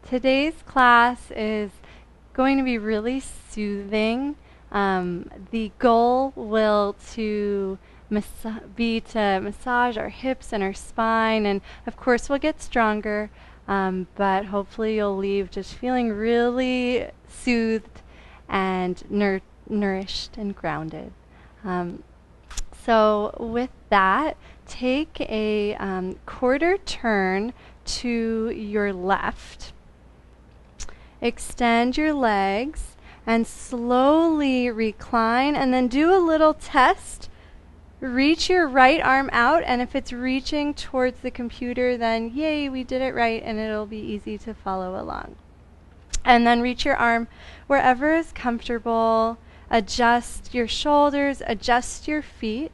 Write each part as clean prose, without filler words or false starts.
Today's class is going to be really soothing. The goal will be to massage our hips and our spine, and of course we'll get stronger, but hopefully you'll leave just feeling really soothed and nourished and grounded. So with that, take a quarter turn to your left. Extend your legs and slowly recline, and then do a little test. Reach your right arm out, and if it's reaching towards the computer, then yay, we did it right, and it'll be easy to follow along. And then reach your arm wherever is comfortable. Adjust your shoulders, adjust your feet.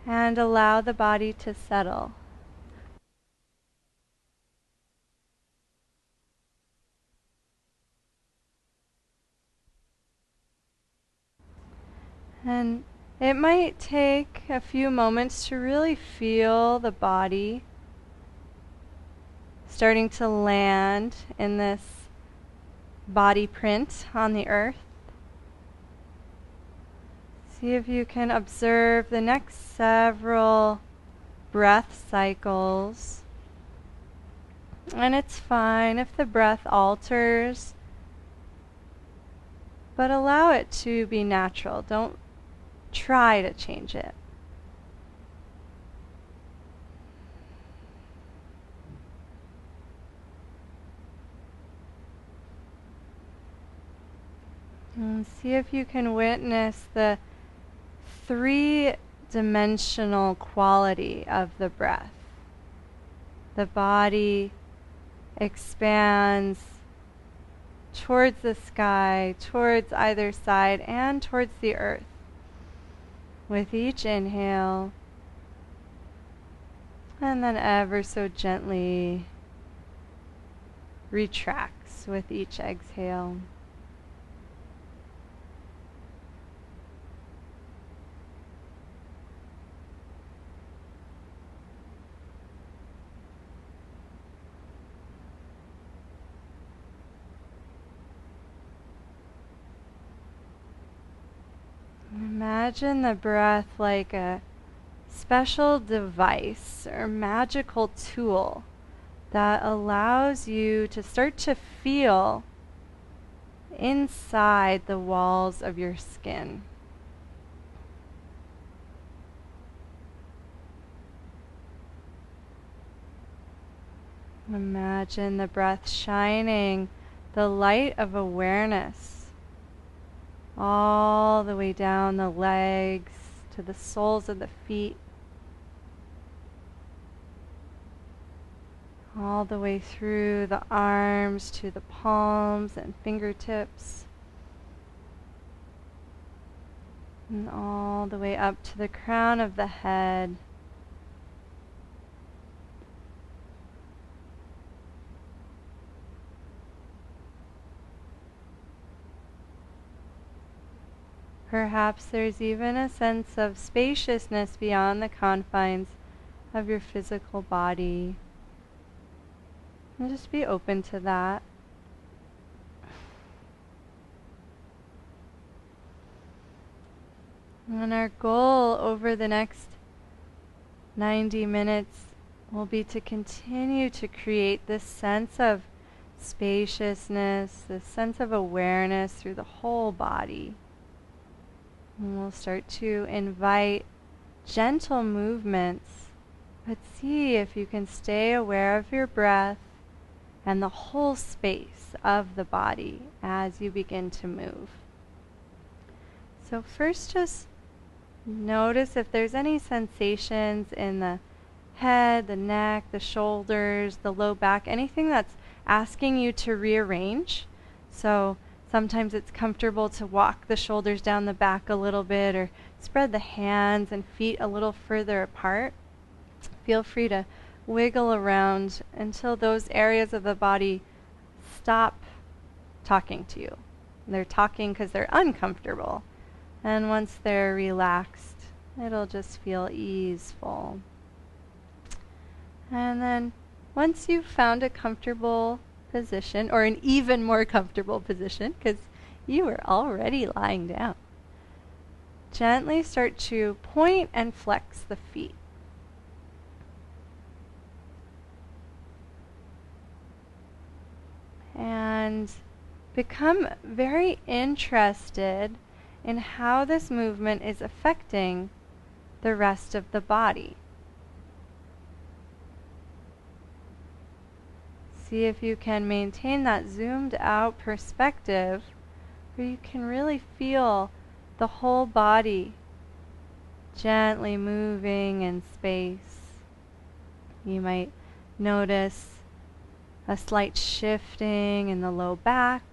And allow the body to settle. And it might take a few moments to really feel the body starting to land in this body print on the earth. See if you can observe the next several breath cycles. And it's fine if the breath alters, but allow it to be natural. Don't try to change it. And see if you can witness the three-dimensional quality of the breath. The body expands towards the sky, towards either side, and towards the earth. With each inhale, and then ever so gently retracts with each exhale. Imagine the breath like a special device or magical tool that allows you to start to feel inside the walls of your skin. Imagine the breath shining the light of awareness all the way down the legs to the soles of the feet, all the way through the arms to the palms and fingertips, and all the way up to the crown of the head. Perhaps there's even a sense of spaciousness beyond the confines of your physical body. And just be open to that. And our goal over the next 90 minutes will be to continue to create this sense of spaciousness, this sense of awareness through the whole body. And we'll start to invite gentle movements, but see if you can stay aware of your breath and the whole space of the body as you begin to move. So first, just notice if there's any sensations in the head, the neck, the shoulders, the low back, anything that's asking you to rearrange. So sometimes it's comfortable to walk the shoulders down the back a little bit, or spread the hands and feet a little further apart. Feel free to wiggle around until those areas of the body stop talking to you. They're talking because they're uncomfortable. And once they're relaxed, it'll just feel easeful. And then once you've found a comfortable position, or an even more comfortable position, because you are already lying down, gently start to point and flex the feet. And become very interested in how this movement is affecting the rest of the body. See if you can maintain that zoomed out perspective where you can really feel the whole body gently moving in space. You might notice a slight shifting in the low back,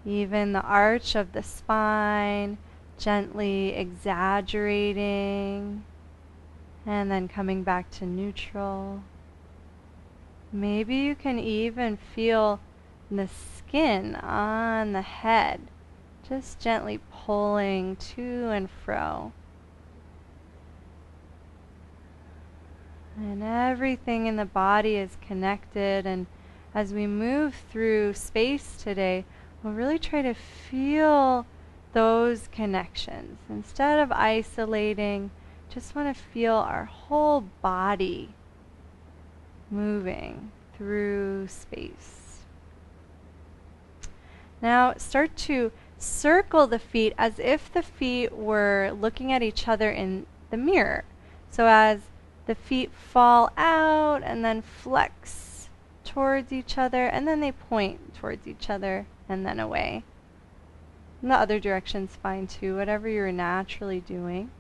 even the arch of the spine gently exaggerating and then coming back to neutral. Maybe you can even feel the skin on the head just gently pulling to and fro. And everything in the body is connected, and as we move through space today, we'll really try to feel those connections. Instead of isolating, just want to feel our whole body moving through space. Now start to circle the feet as if the feet were looking at each other in the mirror. So as the feet fall out and then flex towards each other, and then they point towards each other and then away. And the other direction's fine too, whatever you're naturally doing.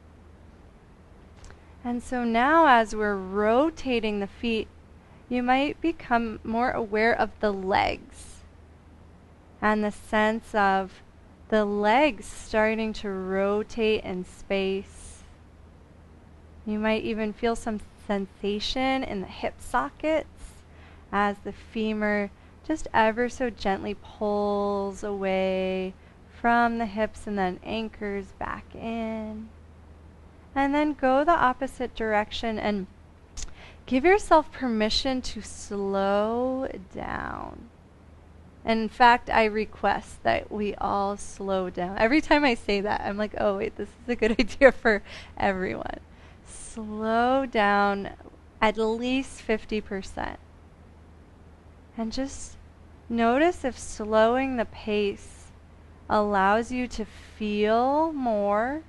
And so now as we're rotating the feet, you might become more aware of the legs and the sense of the legs starting to rotate in space. You might even feel some sensation in the hip sockets as the femur just ever so gently pulls away from the hips and then anchors back in. And then go the opposite direction and give yourself permission to slow down. And in fact, I request that we all slow down. Every time I say that, I'm like, oh wait, this is a good idea for everyone. Slow down at least 50%. And just notice if slowing the pace allows you to feel more.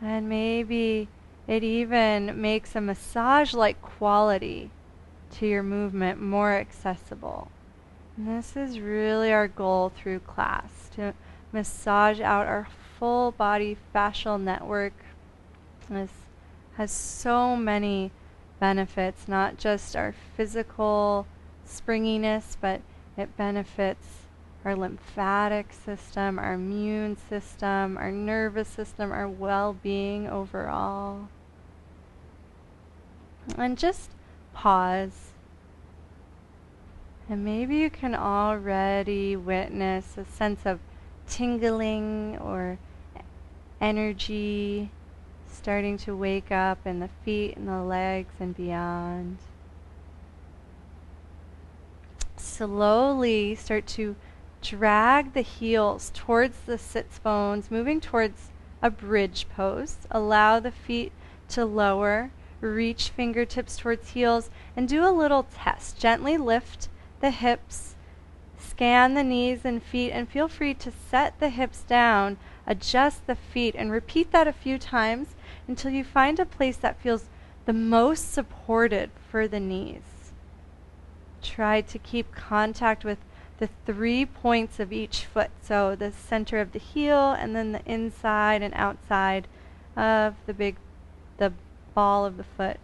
And maybe it even makes a massage-like quality to your movement more accessible. And this is really our goal through class, to massage out our full body fascial network. This has so many benefits, not just our physical springiness, but it benefits our lymphatic system, our immune system, our nervous system, our well-being overall. And just pause. And maybe you can already witness a sense of tingling or energy starting to wake up in the feet and the legs and beyond. Slowly start to drag the heels towards the sits bones, moving towards a bridge pose. Allow the feet to lower, reach fingertips towards heels, and do a little test. Gently lift the hips, scan the knees and feet, and feel free to set the hips down, adjust the feet, and repeat that a few times until you find a place that feels the most supported for the knees. Try to keep contact with the 3 points of each foot, so the center of the heel and then the inside and outside of the ball of the foot.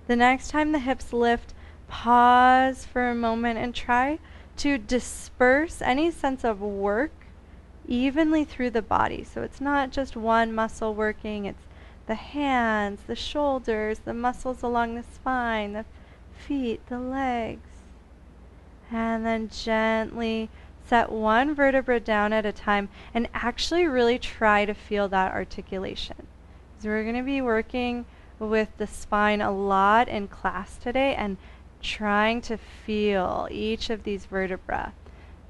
The next time the hips lift, pause for a moment and try to disperse any sense of work evenly through the body. So it's not just one muscle working, it's the hands, the shoulders, the muscles along the spine, the feet, the legs. And then gently Set one vertebra down at a time and actually really try to feel that articulation. So we're going to be working with the spine a lot in class today and trying to feel each of these vertebrae.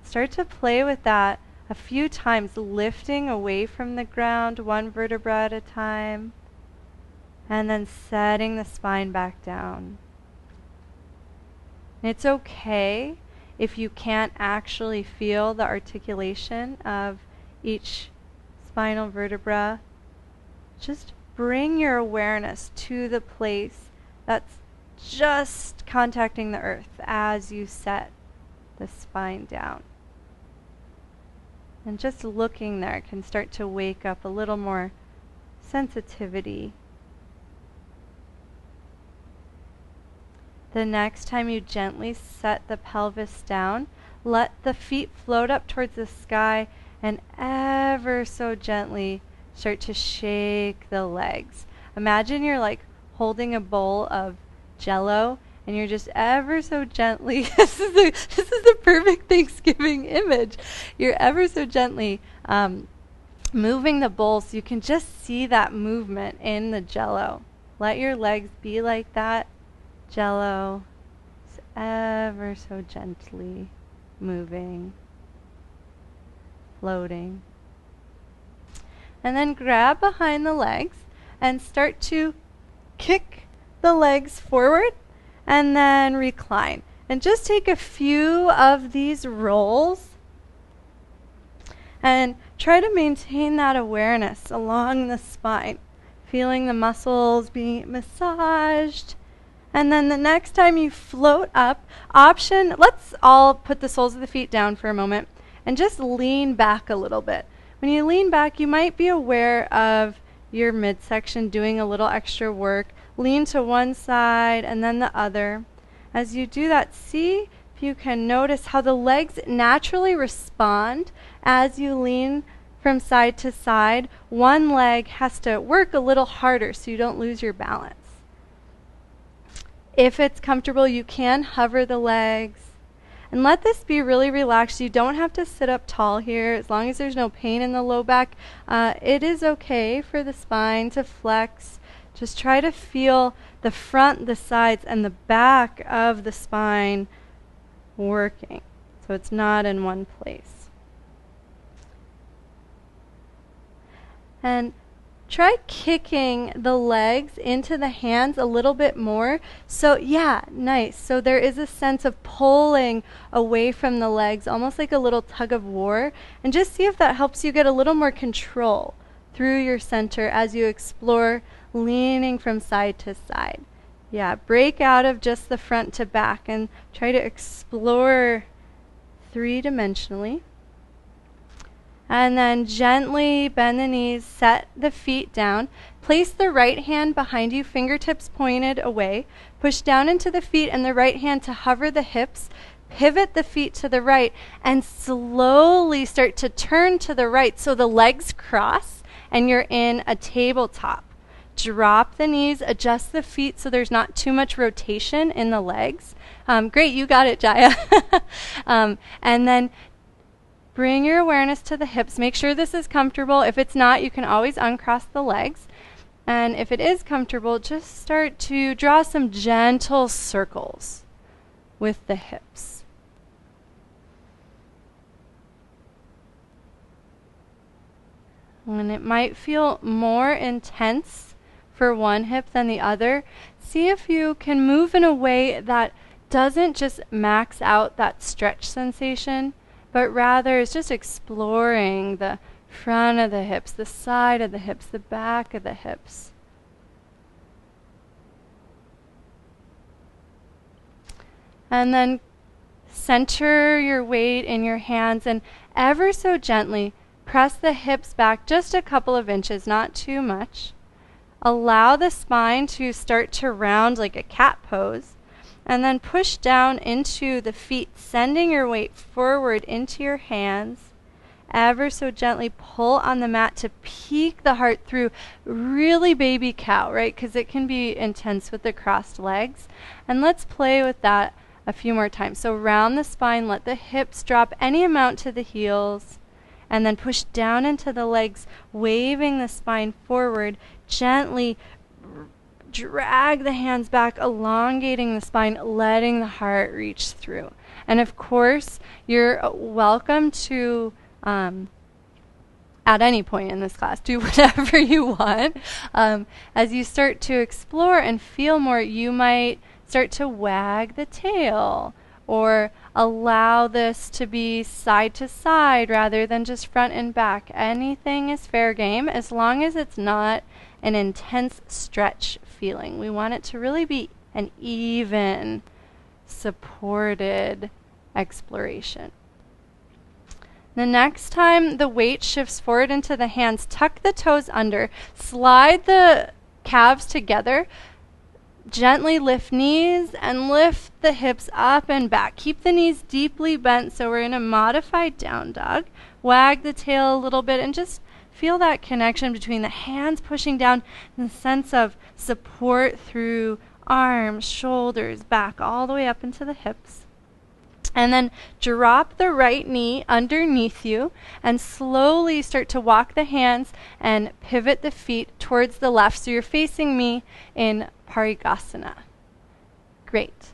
Start to play with that a few times, lifting away from the ground one vertebra at a time, and then setting the spine back down. And it's okay if you can't actually feel the articulation of each spinal vertebra. Just bring your awareness to the place that's just contacting the earth as you set the spine down. And just looking there can start to wake up a little more sensitivity. The next time you gently set the pelvis down, let the feet float up towards the sky and ever so gently start to shake the legs. Imagine you're like holding a bowl of Jello and you're just ever so gently, this is the perfect Thanksgiving image. You're ever so gently moving the bowl so you can just see that movement in the Jello. Let your legs be like that Jello, just ever so gently moving, floating. And then grab behind the legs and start to kick the legs forward and then recline. And just take a few of these rolls and try to maintain that awareness along the spine, feeling the muscles being massaged. And then the next time you float up, let's all put the soles of the feet down for a moment and just lean back a little bit. When you lean back, you might be aware of your midsection doing a little extra work. Lean to one side and then the other. As you do that, see if you can notice how the legs naturally respond as you lean from side to side. One leg has to work a little harder so you don't lose your balance. If it's comfortable, you can hover the legs. And let this be really relaxed. You don't have to sit up tall here. As long as there's no pain in the low back, it is okay for the spine to flex. Just try to feel the front, the sides, and the back of the spine working, so it's not in one place. And try kicking the legs into the hands a little bit more. So yeah, nice. So there is a sense of pulling away from the legs, almost like a little tug of war. And just see if that helps you get a little more control through your center as you explore leaning from side to side. Yeah, break out of just the front to back and try to explore three-dimensionally. And then gently bend the knees, set the feet down. Place the right hand behind you, fingertips pointed away. Push down into the feet and the right hand to hover the hips. Pivot the feet to the right and slowly start to turn to the right so the legs cross and you're in a tabletop. Drop the knees, adjust the feet so there's not too much rotation in the legs. Great, you got it, Jaya. And then bring your awareness to the hips. Make sure this is comfortable. If it's not, you can always uncross the legs. And if it is comfortable, just start to draw some gentle circles with the hips. And it might feel more intense for one hip than the other. See if you can move in a way that doesn't just max out that stretch sensation, but rather is just exploring the front of the hips, the side of the hips, the back of the hips. And then center your weight in your hands and ever so gently press the hips back just a couple of inches, not too much. Allow the spine to start to round like a cat pose. And then push down into the feet, sending your weight forward into your hands. Ever so gently pull on the mat to peek the heart through. Really baby cow, right? Because it can be intense with the crossed legs. And let's play with that a few more times. So round the spine, let the hips drop any amount to the heels, and then push down into the legs, waving the spine forward. Gently drag the hands back, elongating the spine, letting the heart reach through. And of course, you're welcome to, at any point in this class, do whatever you want. As you start to explore and feel more, you might start to wag the tail, or allow this to be side to side rather than just front and back. Anything is fair game as long as it's not an intense stretch feeling. We want it to really be an even, supported exploration. The next time the weight shifts forward into the hands, tuck the toes under, slide the calves together, gently lift knees and lift the hips up and back. Keep the knees deeply bent, so we're in a modified down dog. Wag the tail a little bit and just feel that connection between the hands pushing down and the sense of support through arms, shoulders, back, all the way up into the hips. And then drop the right knee underneath you and slowly start to walk the hands and pivot the feet towards the left. So you're facing me in Parigasana. Great.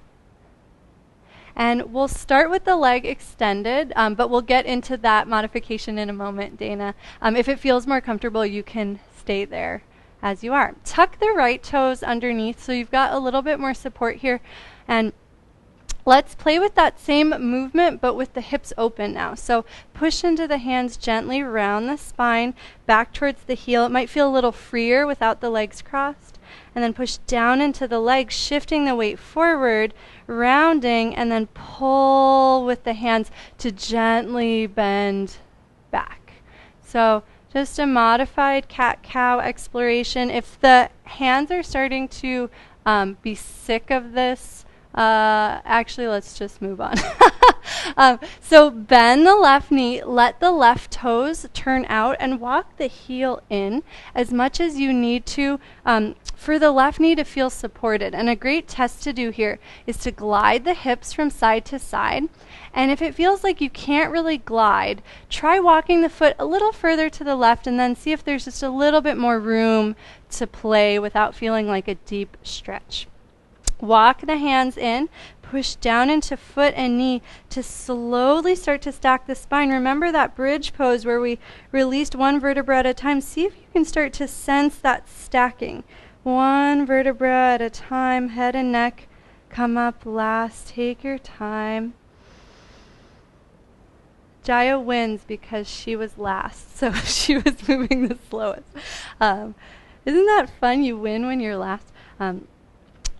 And we'll start with the leg extended, but we'll get into that modification in a moment, Dana. If it feels more comfortable, you can stay there as you are. Tuck the right toes underneath so you've got a little bit more support here. And let's play with that same movement, but with the hips open now. So push into the hands gently, round the spine, back towards the heel. It might feel a little freer without the legs crossed. And then push down into the legs, shifting the weight forward, rounding, and then pull with the hands to gently bend back. So just a modified cat-cow exploration. If the hands are starting to be sick of this, actually, let's just move on. So bend the left knee, let the left toes turn out, and walk the heel in as much as you need to for the left knee to feel supported. And a great test to do here is to glide the hips from side to side. And if it feels like you can't really glide, try walking the foot a little further to the left and then see if there's just a little bit more room to play without feeling like a deep stretch. Walk the hands in, push down into foot and knee to slowly start to stack the spine. Remember that bridge pose where we released one vertebra at a time. See if you can start to sense that stacking. One vertebra at a time, head and neck come up last. Take your time. Jaya wins because she was last, so she was moving the slowest. Isn't that fun? You win when you're last.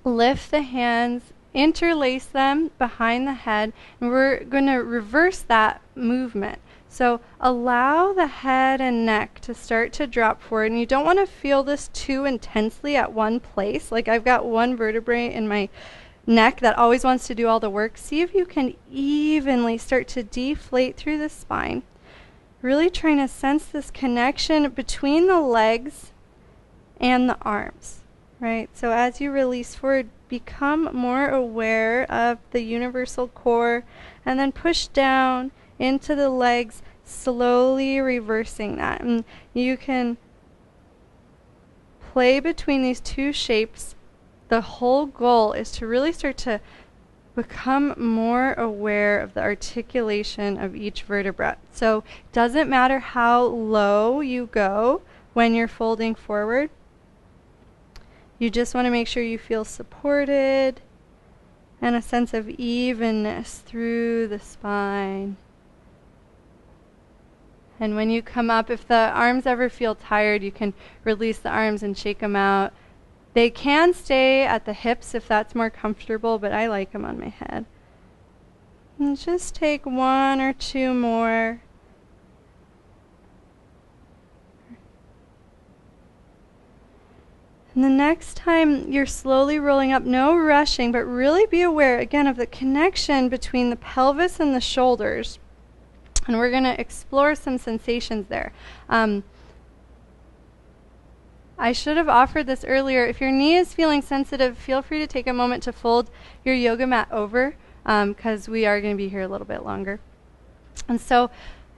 Lift the hands, interlace them behind the head, and we're going to reverse that movement. So allow the head and neck to start to drop forward, and you don't want to feel this too intensely at one place. Like I've got one vertebrae in my neck that always wants to do all the work. See if you can evenly start to deflate through the spine. Really trying to sense this connection between the legs and the arms. Right, so as you release forward, become more aware of the universal core, and then push down into the legs, slowly reversing that. And you can play between these two shapes. The whole goal is to really start to become more aware of the articulation of each vertebra. So it doesn't matter how low you go when you're folding forward. You just want to make sure you feel supported and a sense of evenness through the spine. And when you come up, if the arms ever feel tired, you can release the arms and shake them out. They can stay at the hips if that's more comfortable, but I like them on my head. And just take one or two more. And the next time you're slowly rolling up, no rushing, but really be aware, again, of the connection between the pelvis and the shoulders. And we're going to explore some sensations there. I should have offered this earlier. If your knee is feeling sensitive, feel free to take a moment to fold your yoga mat over because we are going to be here a little bit longer. And so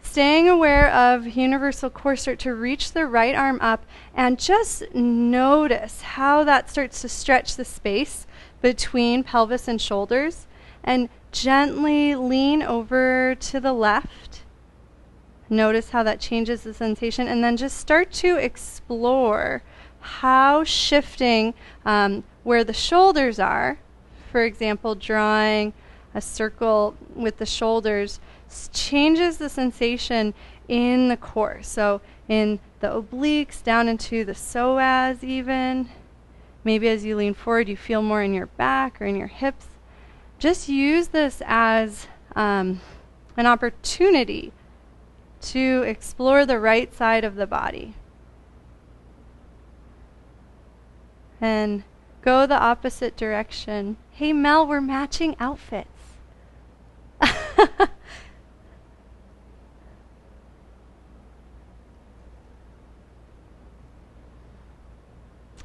staying aware of universal core, start to reach the right arm up and just notice how that starts to stretch the space between pelvis and shoulders, and gently lean over to the left. Notice how that changes the sensation, and then just start to explore how shifting where the shoulders are, for example, drawing a circle with the shoulders, changes the sensation in the core. So in the obliques, down into the psoas even. Maybe as you lean forward, you feel more in your back or in your hips. Just use this as an opportunity to explore the right side of the body. And go the opposite direction. Hey Mel, we're matching outfits.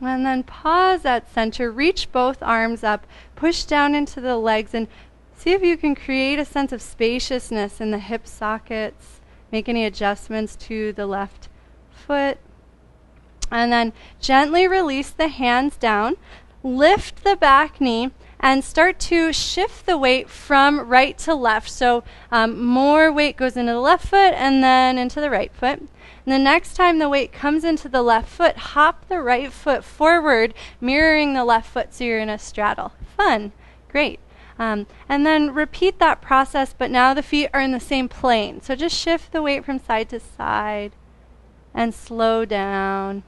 And then pause at center, reach both arms up, push down into the legs, and see if you can create a sense of spaciousness in the hip sockets. Make any adjustments to the left foot. And then gently release the hands down, lift the back knee, and start to shift the weight from right to left. So more weight goes into the left foot and then into the right foot. And the next time the weight comes into the left foot, hop the right foot forward, mirroring the left foot so you're in a straddle. Fun. Great. And then repeat that process, but now the feet are in the same plane. So just shift the weight from side to side and slow down.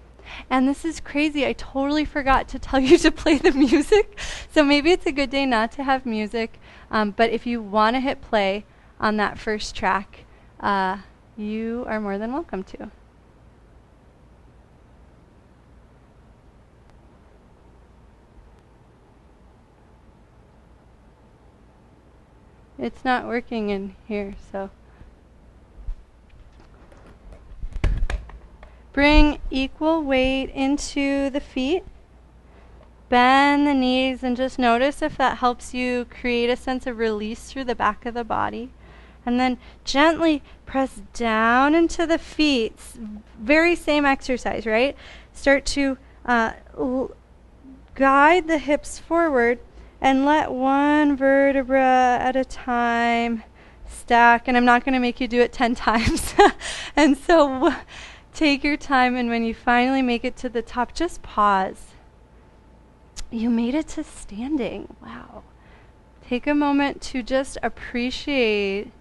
And this is crazy. I totally forgot to tell you to play the music. So maybe it's a good day not to have music. But if you want to hit play on that first track, you are more than welcome to. It's not working in here, so. Bring equal weight into the feet. Bend the knees and just notice if that helps you create a sense of release through the back of the body. And then gently press down into the feet. Very same exercise, right? Start to guide the hips forward and let one vertebra at a time stack. And I'm not going to make you do it 10 times. And so take your time, and when you finally make it to the top, just pause. You made it to standing. Wow. Take a moment to just appreciate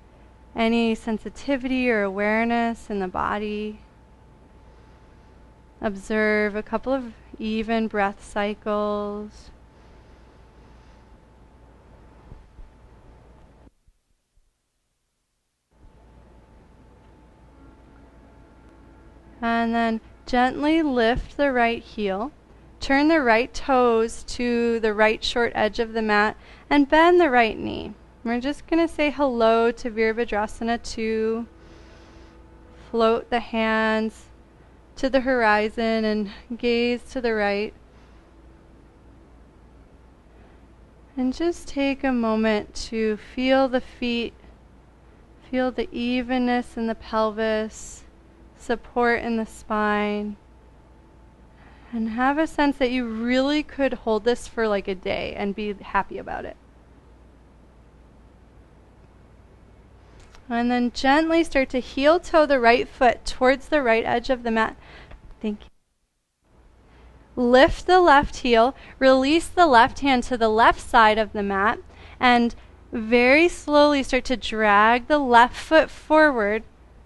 any sensitivity or awareness in the body. Observe a couple of even breath cycles. And then gently lift the right heel. Turn the right toes to the right short edge of the mat and bend the right knee. We're just going to say hello to Virabhadrasana 2. Float the hands to the horizon and gaze to the right. And just take a moment to feel the feet, feel the evenness in the pelvis, support in the spine, and have a sense that you really could hold this for like a day and be happy about it. And then gently start to heel toe the right foot towards the right edge of the mat. Thank you. Lift the left heel, release the left hand to the left side of the mat, and very slowly start to drag the left foot forward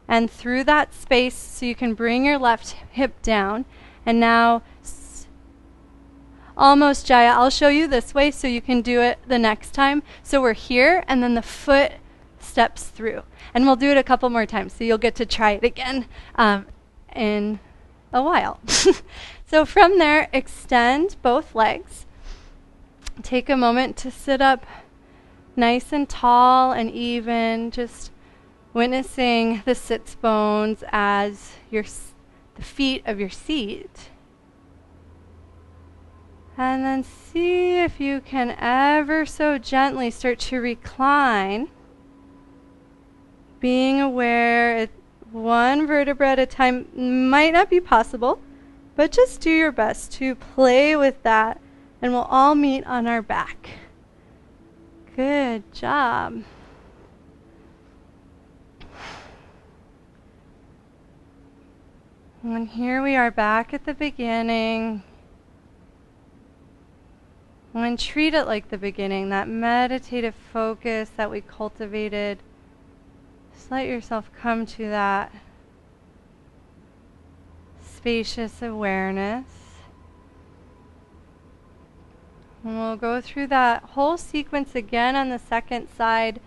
and through that space so you can bring your left hip down. And now, almost Jaya, I'll show you this way so you can do it the next time. So we're here, and then the foot steps through. And we'll do it a couple more times, so you'll get to try it again in a while. So from there, extend both legs. Take a moment to sit up nice and tall and even, just witnessing the sits bones as the feet of your seat. And then see if you can ever so gently start to recline, being aware one vertebra at a time might not be possible, but just do your best to play with that, and we'll all meet on our back. Good job. And here we are back at the beginning. And treat it like the beginning, that meditative focus that we cultivated. Just let yourself come to that spacious awareness. And we'll go through that whole sequence again on the second side.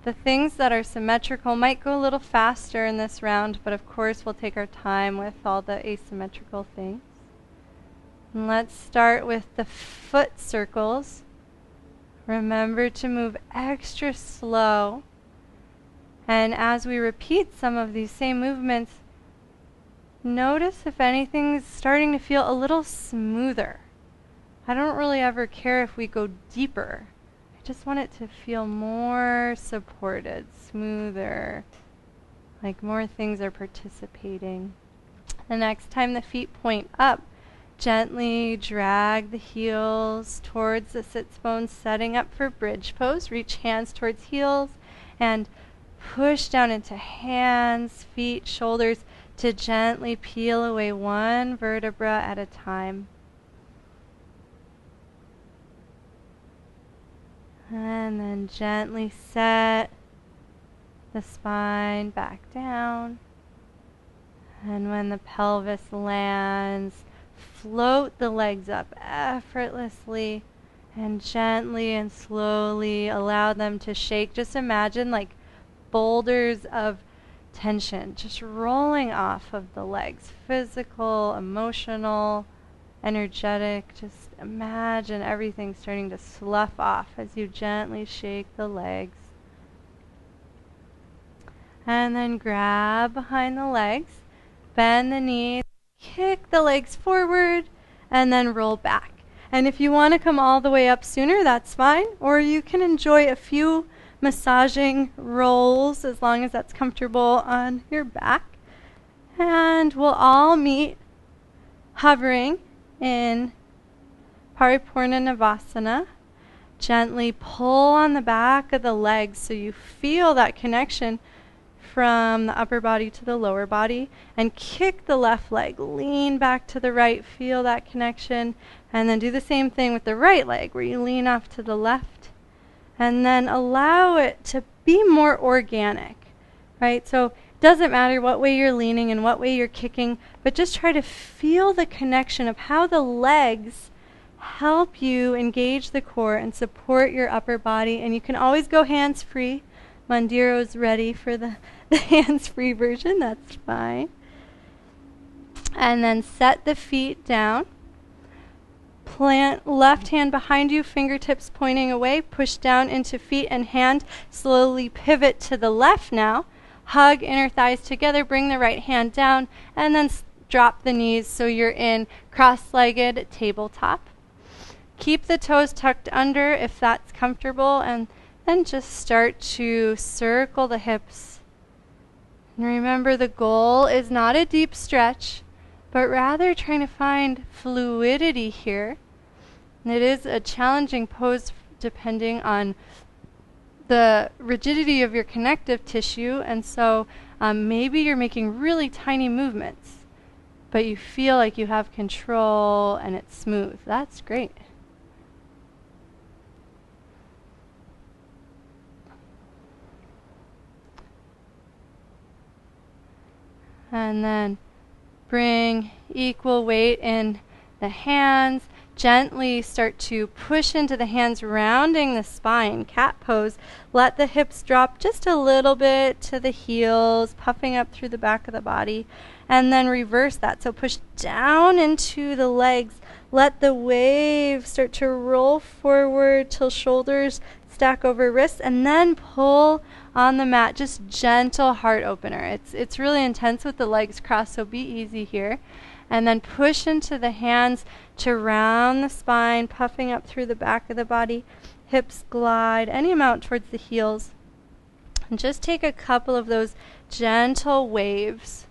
The things that are symmetrical might go a little faster in this round, but of course we'll take our time with all the asymmetrical things. And let's start with the foot circles. Remember to move extra slow. And as we repeat some of these same movements, notice if anything's starting to feel a little smoother. I don't really ever care if we go deeper. I just want it to feel more supported, smoother, like more things are participating. The next time the feet point up, gently drag the heels towards the sits bones, setting up for bridge pose. Reach hands towards heels and push down into hands, feet, shoulders to gently peel away one vertebra at a time. And then gently set the spine back down. And when the pelvis lands, float the legs up effortlessly and gently and slowly allow them to shake. Just imagine like boulders of tension just rolling off of the legs. Physical, emotional, energetic. Just imagine everything starting to slough off as you gently shake the legs. And then grab behind the legs, bend the knees, kick the legs forward, and then roll back. And if you want to come all the way up sooner, that's fine. Or you can enjoy a few massaging rolls as long as that's comfortable on your back. And we'll all meet hovering in Paripurna Navasana. Gently pull on the back of the legs so you feel that connection from the upper body to the lower body, and kick the left leg, lean back to the right, feel that connection, and then do the same thing with the right leg where you lean off to the left, and then allow it to be more organic, right? So it doesn't matter what way you're leaning and what way you're kicking, but just try to feel the connection of how the legs help you engage the core and support your upper body. And you can always go hands-free. Mandiro's ready for the hands-free version, that's fine. And then set the feet down. Plant left hand behind you, fingertips pointing away. Push down into feet and hand. Slowly pivot to the left now. Hug inner thighs together. Bring the right hand down. And then drop the knees so you're in cross-legged tabletop. Keep the toes tucked under if that's comfortable. And then just start to circle the hips. And remember, the goal is not a deep stretch, but rather trying to find fluidity here. And it is a challenging pose depending on the rigidity of your connective tissue. And so maybe you're making really tiny movements, but you feel like you have control and it's smooth. That's great. And then bring equal weight in the hands. Gently start to push into the hands, rounding the spine, cat pose. Let the hips drop just a little bit to the heels, puffing up through the back of the body. And then reverse that. So push down into the legs. Let the wave start to roll forward till shoulders stack over wrists, and then pull on the mat. Just gentle heart opener. It's really intense with the legs crossed, so be easy here. And then push into the hands to round the spine, puffing up through the back of the body. Hips glide any amount towards the heels. And just take a couple of those gentle waves,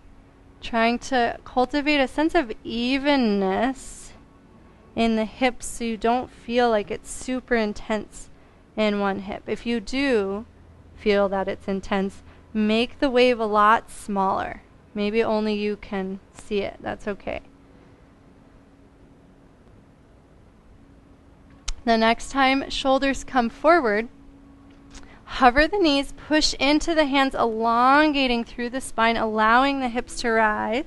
trying to cultivate a sense of evenness in the hips so you don't feel like it's super intense in one hip. If you do feel that it's intense, make the wave a lot smaller. Maybe only you can see it. That's okay. The next time shoulders come forward, hover the knees, push into the hands, elongating through the spine, allowing the hips to rise.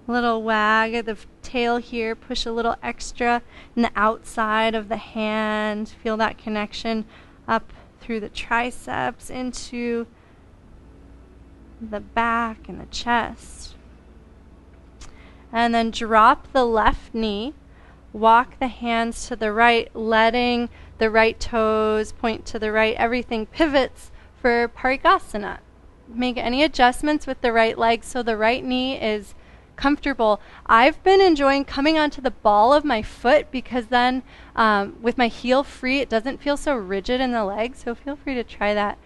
A little wag of the tail here, push a little extra in the outside of the hand. Feel that connection up through the triceps into the back and the chest. And then drop the left knee. Walk the hands to the right, letting the right toes point to the right. Everything pivots for Parigasana. Make any adjustments with the right leg so the right knee is comfortable. I've been enjoying coming onto the ball of my foot because then with my heel free, it doesn't feel so rigid in the leg. So feel free to try that.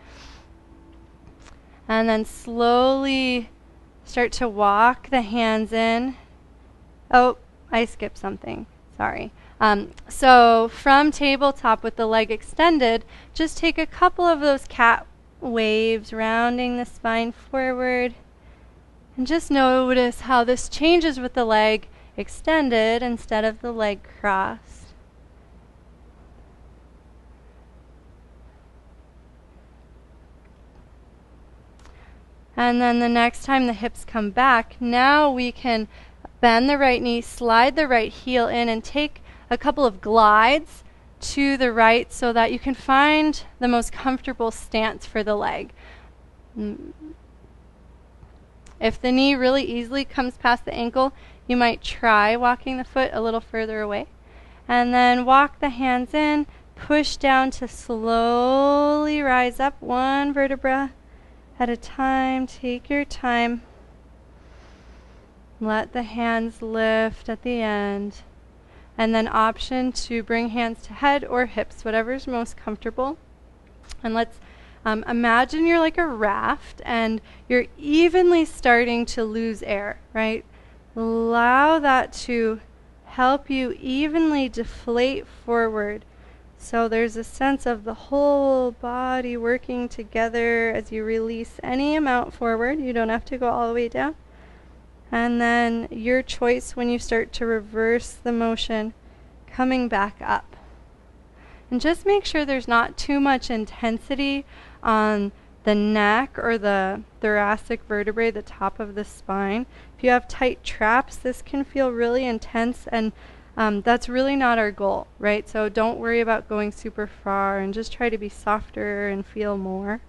And then slowly start to walk the hands in. Oh, I skipped something. Sorry. So from tabletop with the leg extended, just take a couple of those cat waves, rounding the spine forward. And just notice how this changes with the leg extended instead of the leg crossed. And then the next time the hips come back, now we can bend the right knee, slide the right heel in, and take a couple of glides to the right so that you can find the most comfortable stance for the leg. If the knee really easily comes past the ankle, you might try walking the foot a little further away. And then walk the hands in, push down to slowly rise up one vertebra at a time. Take your time. Let the hands lift at the end. And then option to bring hands to head or hips, whatever's most comfortable. And let's imagine you're like a raft and you're evenly starting to lose air, right? Allow that to help you evenly deflate forward. So there's a sense of the whole body working together as you release any amount forward. You don't have to go all the way down. And then your choice when you start to reverse the motion, coming back up. And just make sure there's not too much intensity on the neck or the thoracic vertebrae, the top of the spine. If you have tight traps, this can feel really intense, and that's really not our goal, right? So don't worry about going super far and just try to be softer and feel more.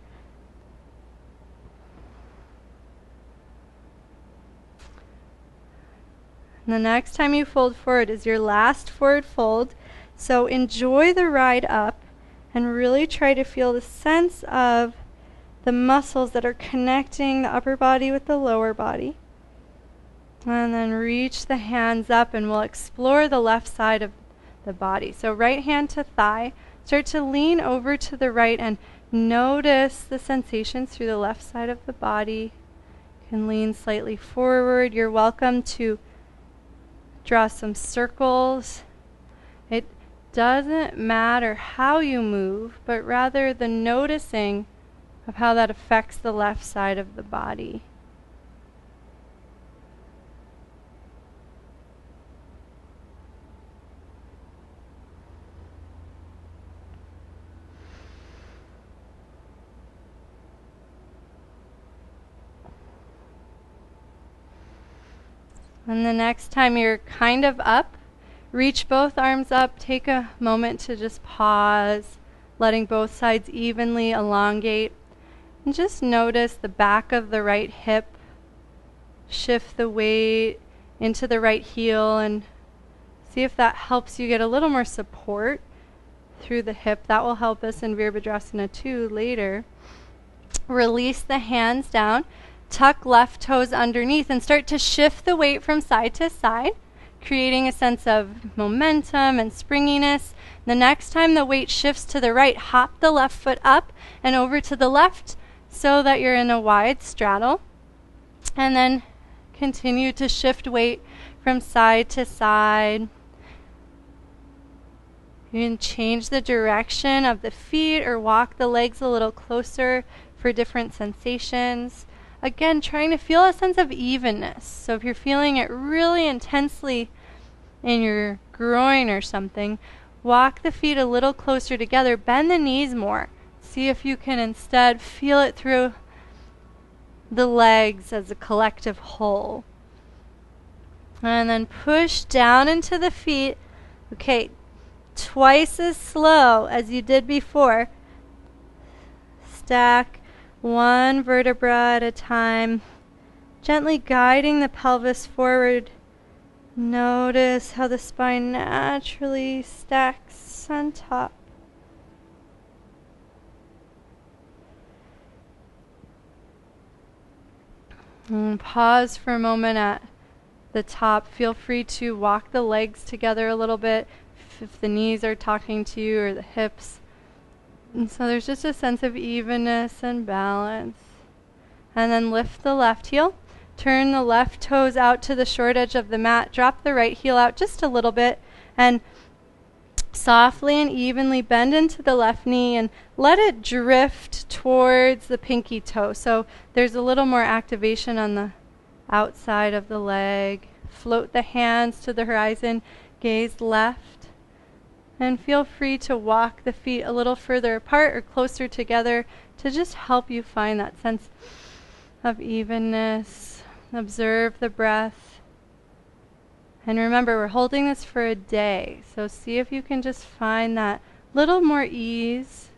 And the next time you fold forward is your last forward fold. So enjoy the ride up and really try to feel the sense of the muscles that are connecting the upper body with the lower body. And then reach the hands up and we'll explore the left side of the body. So right hand to thigh. Start to lean over to the right and notice the sensations through the left side of the body. You can lean slightly forward. You're welcome to draw some circles. It doesn't matter how you move, but rather the noticing of how that affects the left side of the body. And the next time you're kind of up, reach both arms up, take a moment to just pause, letting both sides evenly elongate. And just notice the back of the right hip. Shift the weight into the right heel and see if that helps you get a little more support through the hip. That will help us in Virabhadrasana too later. Release the hands down. tuck left toes underneath and start to shift the weight from side to side, creating a sense of momentum and springiness. The next time the weight shifts to the right, hop the left foot up and over to the left so that you're in a wide straddle. And then continue to shift weight from side to side. You can change the direction of the feet or walk the legs a little closer for different sensations. Again, trying to feel a sense of evenness. So if you're feeling it really intensely in your groin or something, walk the feet a little closer together, bend the knees more. See if you can instead feel it through the legs as a collective whole. And then push down into the feet. Okay, twice as slow as you did before. Stack one vertebra at a time, gently guiding the pelvis forward. Notice how the spine naturally stacks on top. And pause for a moment at the top. Feel free to walk the legs together a little bit if the knees are talking to you or the hips. And so there's just a sense of evenness and balance. And then lift the left heel. Turn the left toes out to the short edge of the mat. Drop the right heel out just a little bit. And softly and evenly bend into the left knee and let it drift towards the pinky toe. So there's a little more activation on the outside of the leg. Float the hands to the horizon. Gaze left. And feel free to walk the feet a little further apart or closer together to just help you find that sense of evenness. Observe the breath. And remember, we're holding this for a day. So see if you can just find that little more ease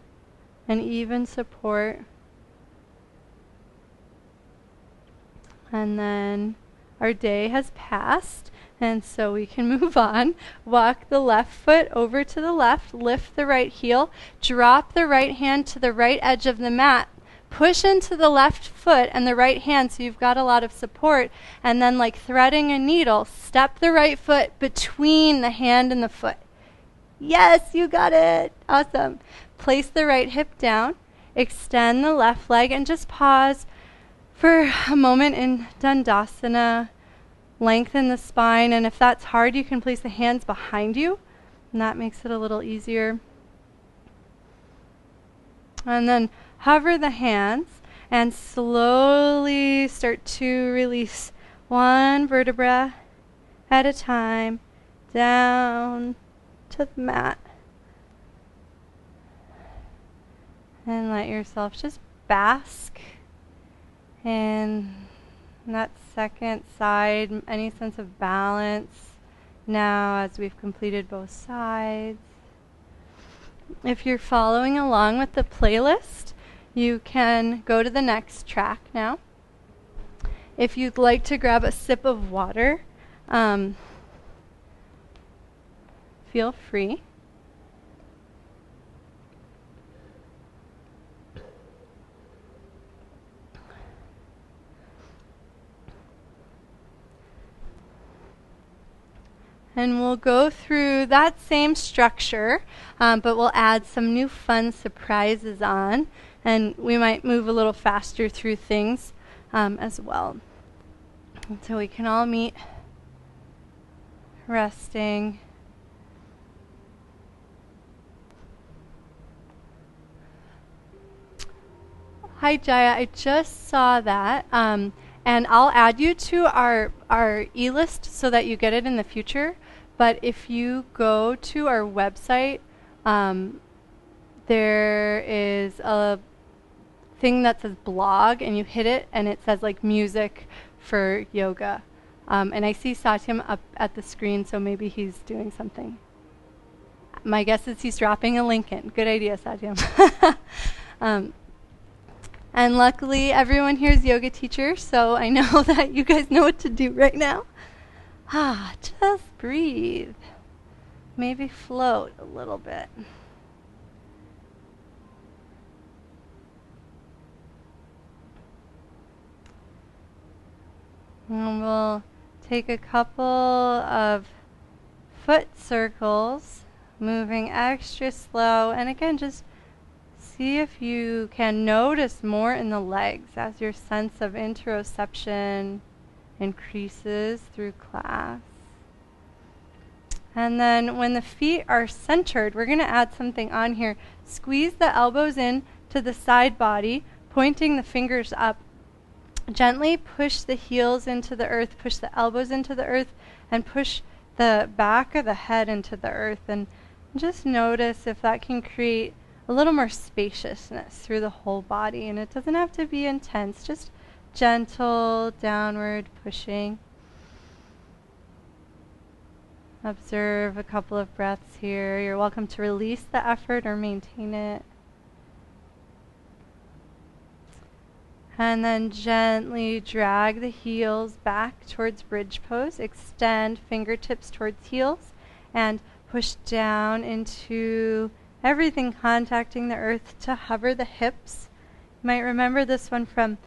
and even support. And then our day has passed. And so we can move on. Walk the left foot over to the left. Lift the right heel. Drop the right hand to the right edge of the mat. Push into the left foot and the right hand so you've got a lot of support. And then like threading a needle, step the right foot between the hand and the foot. Yes, you got it. Awesome. Place the right hip down. Extend the left leg and just pause for a moment in Dandasana. Lengthen the spine, and if that's hard, you can place the hands behind you, and that makes it a little easier. And then hover the hands and slowly start to release one vertebra at a time down to the mat. And let yourself just bask in that second side, any sense of balance now as we've completed both sides. If you're following along with the playlist, you can go to the next track now. If you'd like to grab a sip of water, feel free. And we'll go through that same structure, but we'll add some new fun surprises on. And we might move a little faster through things as well. So we can all meet resting. Hi, Jaya. I just saw that. And I'll add you to our e-list so that you get it in the future. But if you go to our website, there is a thing that says blog, and you hit it, and it says like music for yoga. And I see Satyam up at the screen, so maybe he's doing something. My guess is he's dropping a link in. Good idea, Satyam. And luckily, everyone here is yoga teachers, so I know that you guys know what to do right now. Just breathe. Maybe float a little bit. And we'll take a couple of foot circles, moving extra slow. And again, just see if you can notice more in the legs as your sense of interoception increases through class. And then when the feet are centered, we're going to add something on here. Squeeze the elbows in to the side body, pointing the fingers up. Gently push the heels into the earth, push the elbows into the earth, and push the back of the head into the earth. And just notice if that can create a little more spaciousness through the whole body. And it doesn't have to be intense, just gentle downward pushing. Observe a couple of breaths here. You're welcome to release the effort or maintain it. And then gently drag the heels back towards bridge pose. Extend fingertips towards heels and push down into everything contacting the earth to hover the hips. You might remember this one from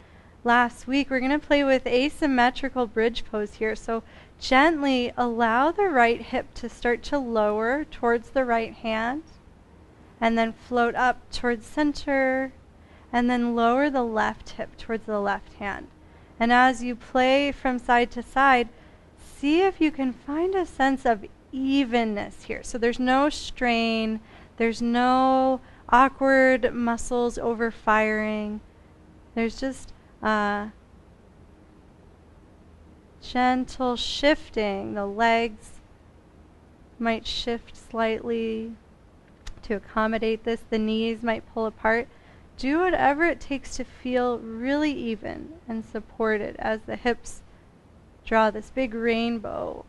last week. We're going to play with asymmetrical bridge pose here. So gently allow the right hip to start to lower towards the right hand, and then float up towards center, and then lower the left hip towards the left hand. And as you play from side to side, see if you can find a sense of evenness here. So there's no strain, there's no awkward muscles overfiring. There's just gentle shifting. The legs might shift slightly to accommodate this. The knees might pull apart. Do whatever it takes to feel really even and supported as the hips draw this big rainbow.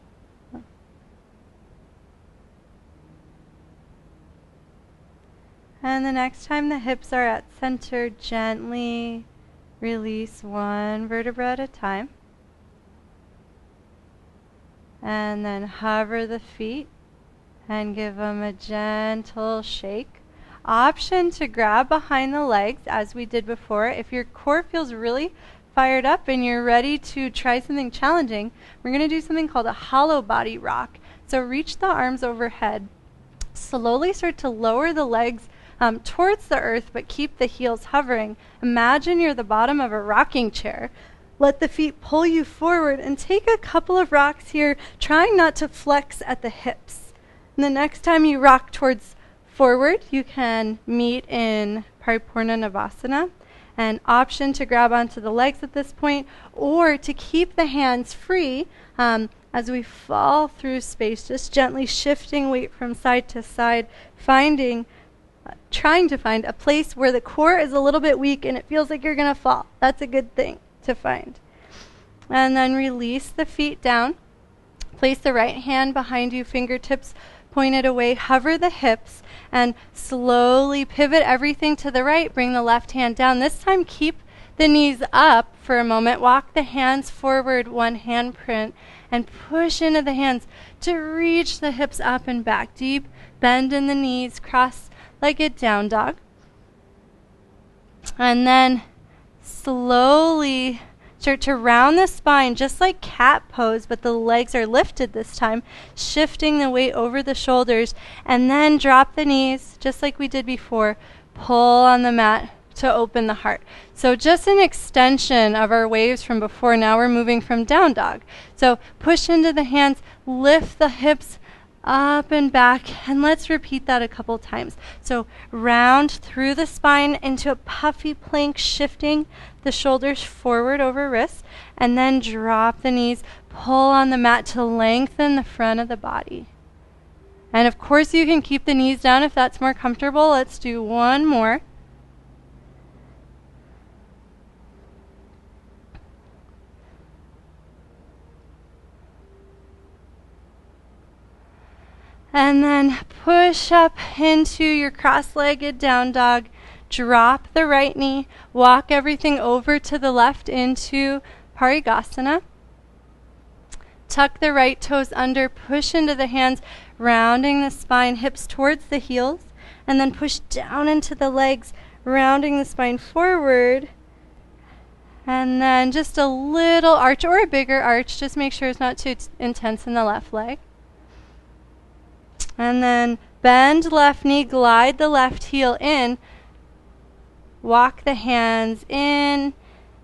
And the next time the hips are at center, gently release one vertebra at a time. And then hover the feet and give them a gentle shake. Option to grab behind the legs as we did before. If your core feels really fired up and you're ready to try something challenging, we're going to do something called a hollow body rock. So reach the arms overhead. Slowly start to lower the legs towards the earth, but keep the heels hovering. Imagine you're the bottom of a rocking chair. Let the feet pull you forward and take a couple of rocks here, trying not to flex at the hips. And the next time you rock towards forward, you can meet in Paripurna Navasana. An option to grab onto the legs at this point, or to keep the hands free as we fall through space, just gently shifting weight from side to side, trying to find a place where the core is a little bit weak and it feels like you're going to fall. That's a good thing to find. And then release the feet down. Place the right hand behind you, fingertips pointed away. Hover the hips and slowly pivot everything to the right. Bring the left hand down. This time keep the knees up for a moment. Walk the hands forward, one hand print, and push into the hands to reach the hips up and back. Deep bend in the knees, cross-legged down dog. And then slowly start to round the spine, just like cat pose, but the legs are lifted this time, shifting the weight over the shoulders, and then drop the knees, just like we did before. Pull on the mat to open the heart. So just an extension of our waves from before. Now we're moving from down dog. So push into the hands, lift the hips up and back, and let's repeat that a couple times. So round through the spine into a puffy plank, shifting the shoulders forward over wrists, and then drop the knees, pull on the mat to lengthen the front of the body. And of course you can keep the knees down if that's more comfortable. Let's do one more. And then push up into your cross-legged down dog. Drop the right knee. Walk everything over to the left into Parigasana. Tuck the right toes under. Push into the hands, rounding the spine, hips towards the heels. And then push down into the legs, rounding the spine forward. And then just a little arch or a bigger arch. Just make sure it's not too intense in the left leg. And then bend left knee, glide the left heel in. Walk the hands in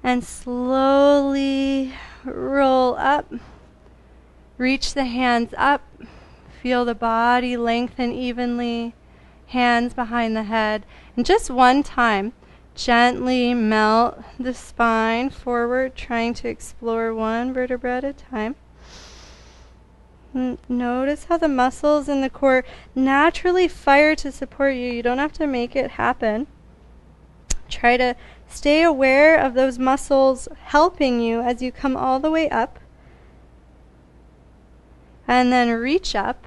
and slowly roll up. Reach the hands up. Feel the body lengthen evenly. Hands behind the head. And just one time, gently melt the spine forward, trying to explore one vertebra at a time. Notice how the muscles in the core naturally fire to support you. You don't have to make it happen. Try to stay aware of those muscles helping you as you come all the way up. And then reach up.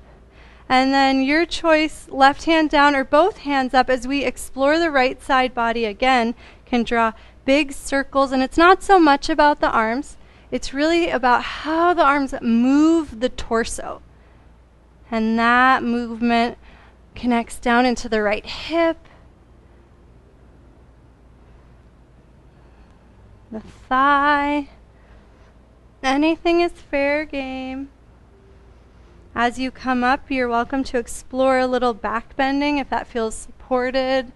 And then your choice, left hand down or both hands up as we explore the right side body again. Can draw big circles. And it's not so much about the arms. It's really about how the arms move the torso. And that movement connects down into the right hip. The thigh. Anything is fair game. As you come up, you're welcome to explore a little back bending if that feels supported.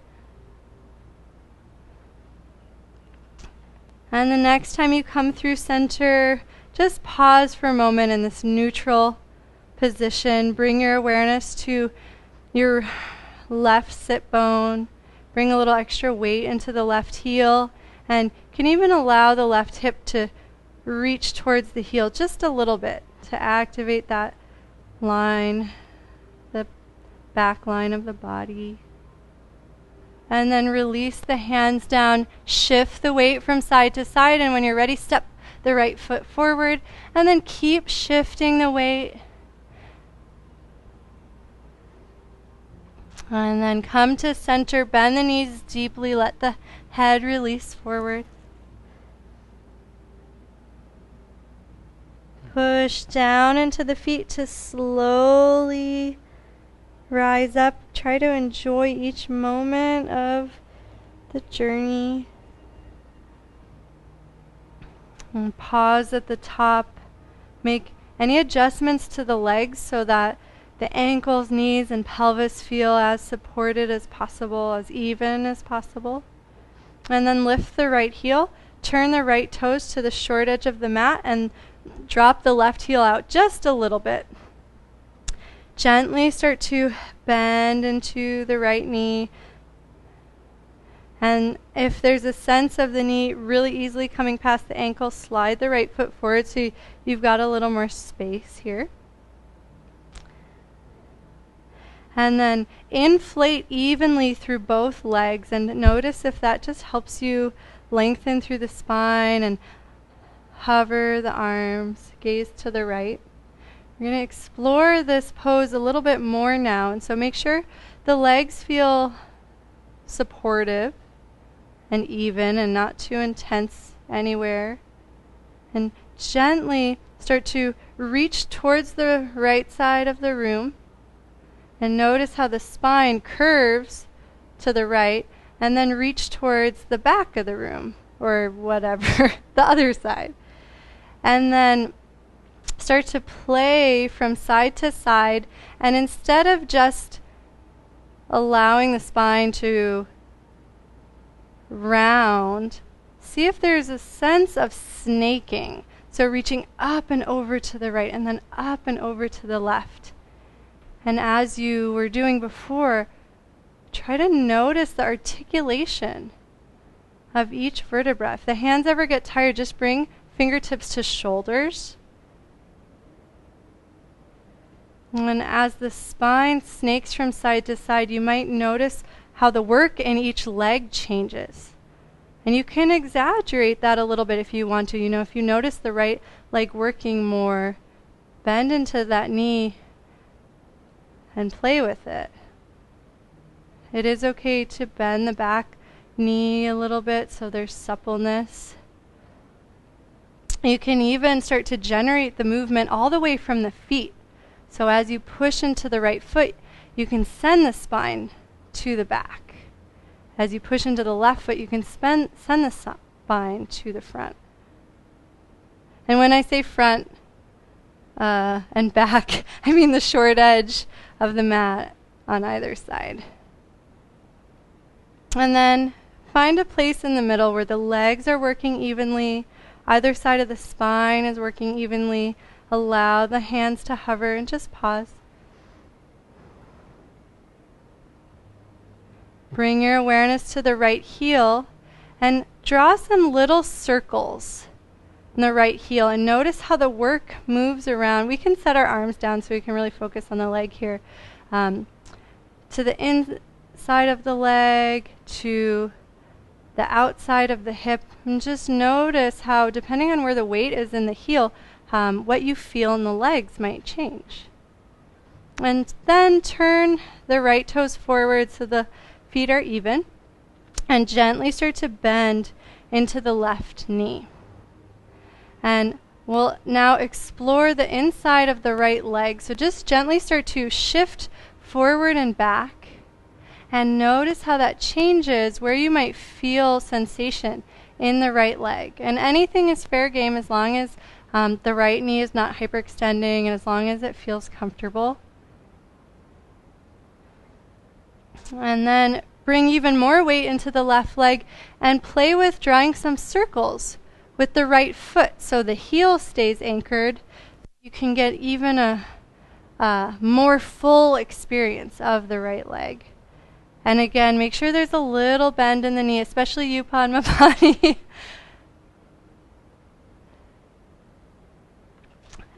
And the next time you come through center, just pause for a moment in this neutral position. Bring your awareness to your left sit bone. Bring a little extra weight into the left heel. And you can even allow the left hip to reach towards the heel just a little bit to activate that line, the back line of the body. And then release the hands down, shift the weight from side to side, and when you're ready, step the right foot forward, and then keep shifting the weight. And then come to center, bend the knees deeply, let the head release forward. Push down into the feet to slowly rise up. Try to enjoy each moment of the journey. And pause at the top. Make any adjustments to the legs so that the ankles, knees, and pelvis feel as supported as possible, as even as possible. And then lift the right heel. Turn the right toes to the short edge of the mat and drop the left heel out just a little bit. Gently start to bend into the right knee. And if there's a sense of the knee really easily coming past the ankle, slide the right foot forward so you've got a little more space here. And then inflate evenly through both legs, and notice if that just helps you lengthen through the spine and hover the arms, gaze to the right. We're going to explore this pose a little bit more now, and so make sure the legs feel supportive and even and not too intense anywhere. And gently start to reach towards the right side of the room. And notice how the spine curves to the right and then reach towards the back of the room or whatever, the other side. And then start to play from side to side. And instead of just allowing the spine to round, see if there's a sense of snaking. So reaching up and over to the right and then up and over to the left. And as you were doing before, try to notice the articulation of each vertebra. If the hands ever get tired, just bring fingertips to shoulders. And as the spine snakes from side to side, you might notice how the work in each leg changes. And you can exaggerate that a little bit if you want to. You know, if you notice the right leg working more, bend into that knee and play with it. It is okay to bend the back knee a little bit so there's suppleness. You can even start to generate the movement all the way from the feet. So as you push into the right foot, you can send the spine to the back. As you push into the left foot, you can send the spine to the front. And when I say front and back, I mean the short edge of the mat on either side. And then find a place in the middle where the legs are working evenly, either side of the spine is working evenly. Allow the hands to hover and just pause. Bring your awareness to the right heel and draw some little circles in the right heel, and notice how the work moves around. We can set our arms down so we can really focus on the leg here. To the inside of the leg, to the outside of the hip, and just notice how, depending on where the weight is in the heel, what you feel in the legs might change. And then turn the right toes forward so the feet are even, and gently start to bend into the left knee. And we'll now explore the inside of the right leg. So just gently start to shift forward and back, and notice how that changes where you might feel sensation in the right leg. And anything is fair game as long as the right knee is not hyperextending and as long as it feels comfortable. And then bring even more weight into the left leg and play with drawing some circles with the right foot so the heel stays anchored. You can get even a more full experience of the right leg. And again, make sure there's a little bend in the knee, especially you, Padmapani.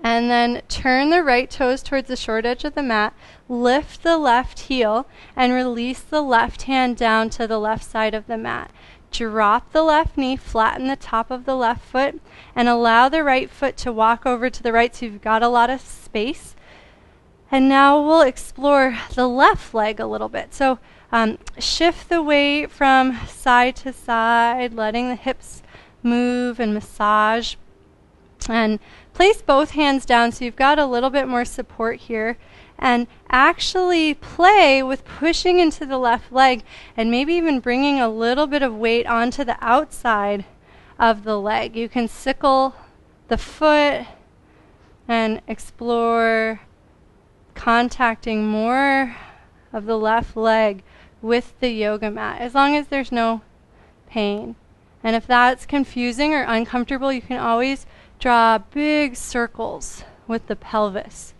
And then turn the right toes towards the short edge of the mat, lift the left heel, and release the left hand down to the left side of the mat. Drop the left knee, flatten the top of the left foot, and allow the right foot to walk over to the right so you've got a lot of space. And now we'll explore the left leg a little bit. So shift the weight from side to side, letting the hips move and massage. And place both hands down so you've got a little bit more support here. And actually play with pushing into the left leg and maybe even bringing a little bit of weight onto the outside of the leg. You can sickle the foot and explore contacting more of the left leg with the yoga mat, as long as there's no pain. And if that's confusing or uncomfortable, you can always draw big circles with the pelvis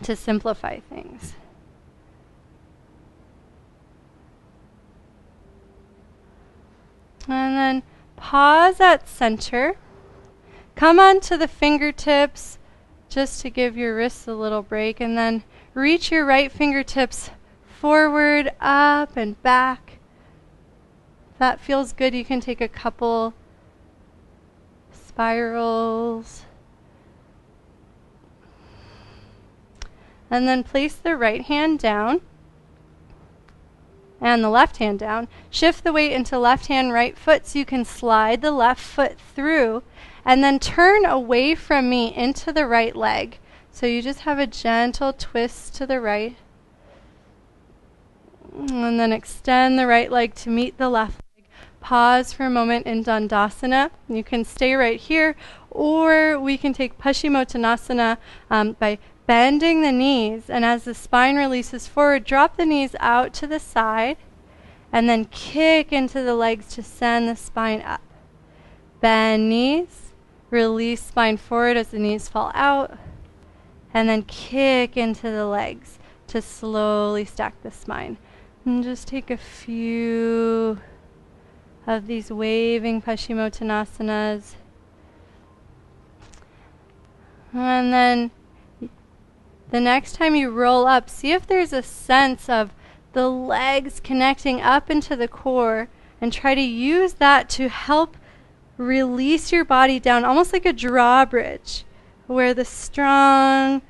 to simplify things. And then pause at center. Come onto the fingertips just to give your wrists a little break, and then reach your right fingertips forward, up, and back. If that feels good, you can take a couple spirals. And then place the right hand down and the left hand down. Shift the weight into left hand, right foot so you can slide the left foot through, and then turn away from me into the right leg. So you just have a gentle twist to the right. And then extend the right leg to meet the left leg. Pause for a moment in Dandasana. You can stay right here, or we can take Paschimottanasana by bending the knees, and as the spine releases forward, drop the knees out to the side, and then kick into the legs to send the spine up. Bend knees, release spine forward as the knees fall out, and then kick into the legs to slowly stack the spine. And just take a few of these waving Paschimottanasanas. And then the next time you roll up, see if there's a sense of the legs connecting up into the core, and try to use that to help release your body down, almost like a drawbridge, where the strong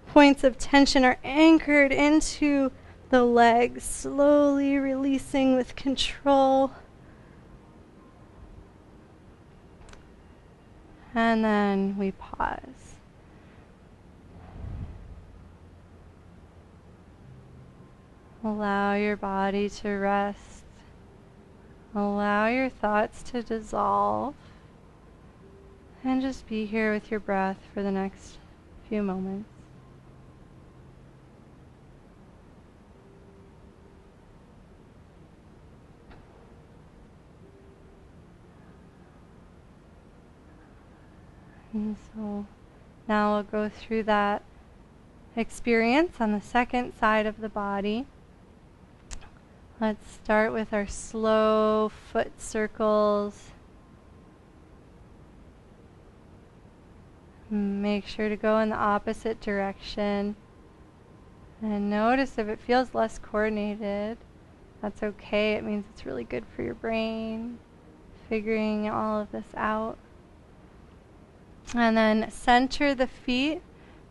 points of tension are anchored into the legs, slowly releasing with control. And then we pause. Allow your body to rest. Allow your thoughts to dissolve and just be here with your breath for the next few moments. And so now we'll go through that experience on the second side of the body. Let's start with our slow foot circles. Make sure to go in the opposite direction. And notice if it feels less coordinated. That's okay. It means it's really good for your brain, figuring all of this out. And then center the feet.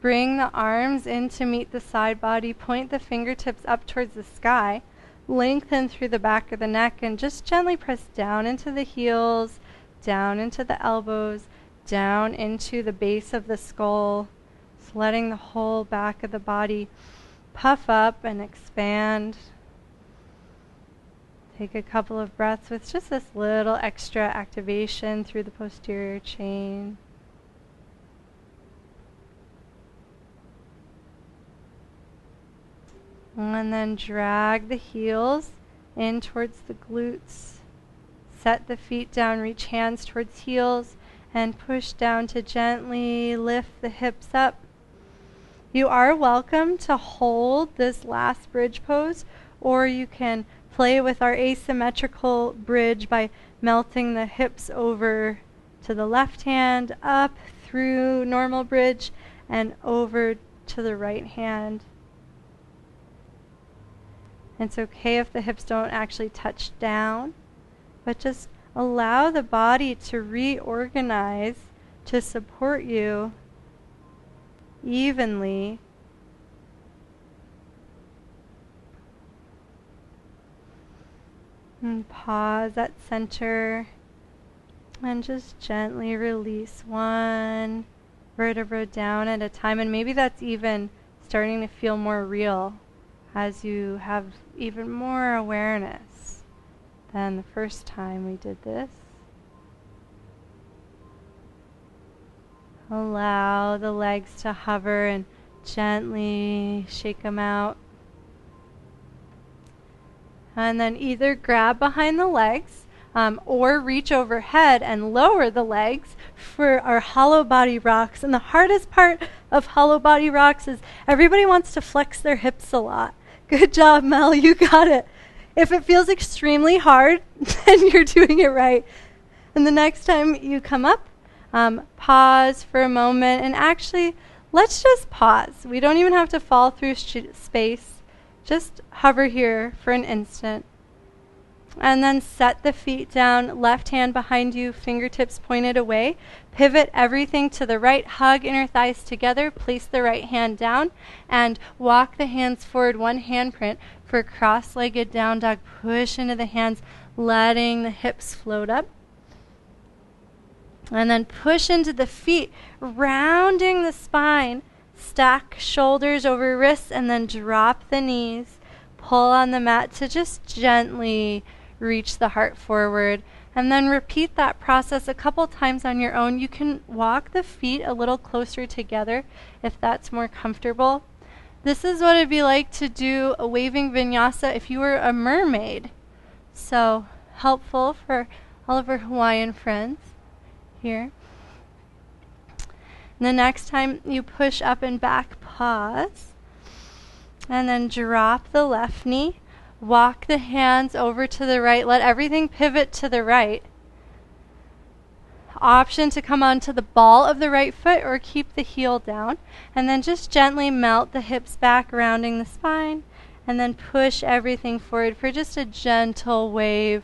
Bring the arms in to meet the side body. Point the fingertips up towards the sky. Lengthen through the back of the neck and just gently press down into the heels, down into the elbows, down into the base of the skull. Just letting the whole back of the body puff up and expand. Take a couple of breaths with just this little extra activation through the posterior chain. And then drag the heels in towards the glutes. Set the feet down, reach hands towards heels, and push down to gently lift the hips up. You are welcome to hold this last bridge pose, or you can play with our asymmetrical bridge by melting the hips over to the left hand, up through normal bridge, and over to the right hand. It's okay if the hips don't actually touch down, but just allow the body to reorganize to support you evenly. And pause at center and just gently release one vertebra down at a time. And maybe that's even starting to feel more real as you have even more awareness than the first time we did this. Allow the legs to hover and gently shake them out. And then either grab behind the legs or reach overhead and lower the legs for our hollow body rocks. And the hardest part of hollow body rocks is everybody wants to flex their hips a lot. Good job, Mel. You got it. If it feels extremely hard, then you're doing it right. And the next time you come up, pause for a moment. And actually, let's just pause. We don't even have to fall through space. Just hover here for an instant. And then set the feet down, left hand behind you, fingertips pointed away. Pivot everything to the right, hug inner thighs together, place the right hand down, and walk the hands forward, one handprint for cross-legged down dog. Push into the hands, letting the hips float up. And then push into the feet, rounding the spine. Stack shoulders over wrists, and then drop the knees. Pull on the mat to just gently reach the heart forward. And then repeat that process a couple times on your own. You can walk the feet a little closer together if that's more comfortable. This is what it'd be like to do a waving vinyasa if you were a mermaid. So helpful for all of our Hawaiian friends here. And the next time you push up and back, pause. And then drop the left knee. Walk the hands over to the right. Let everything pivot to the right. Option to come onto the ball of the right foot or keep the heel down. And then just gently melt the hips back, rounding the spine. And then push everything forward for just a gentle wave.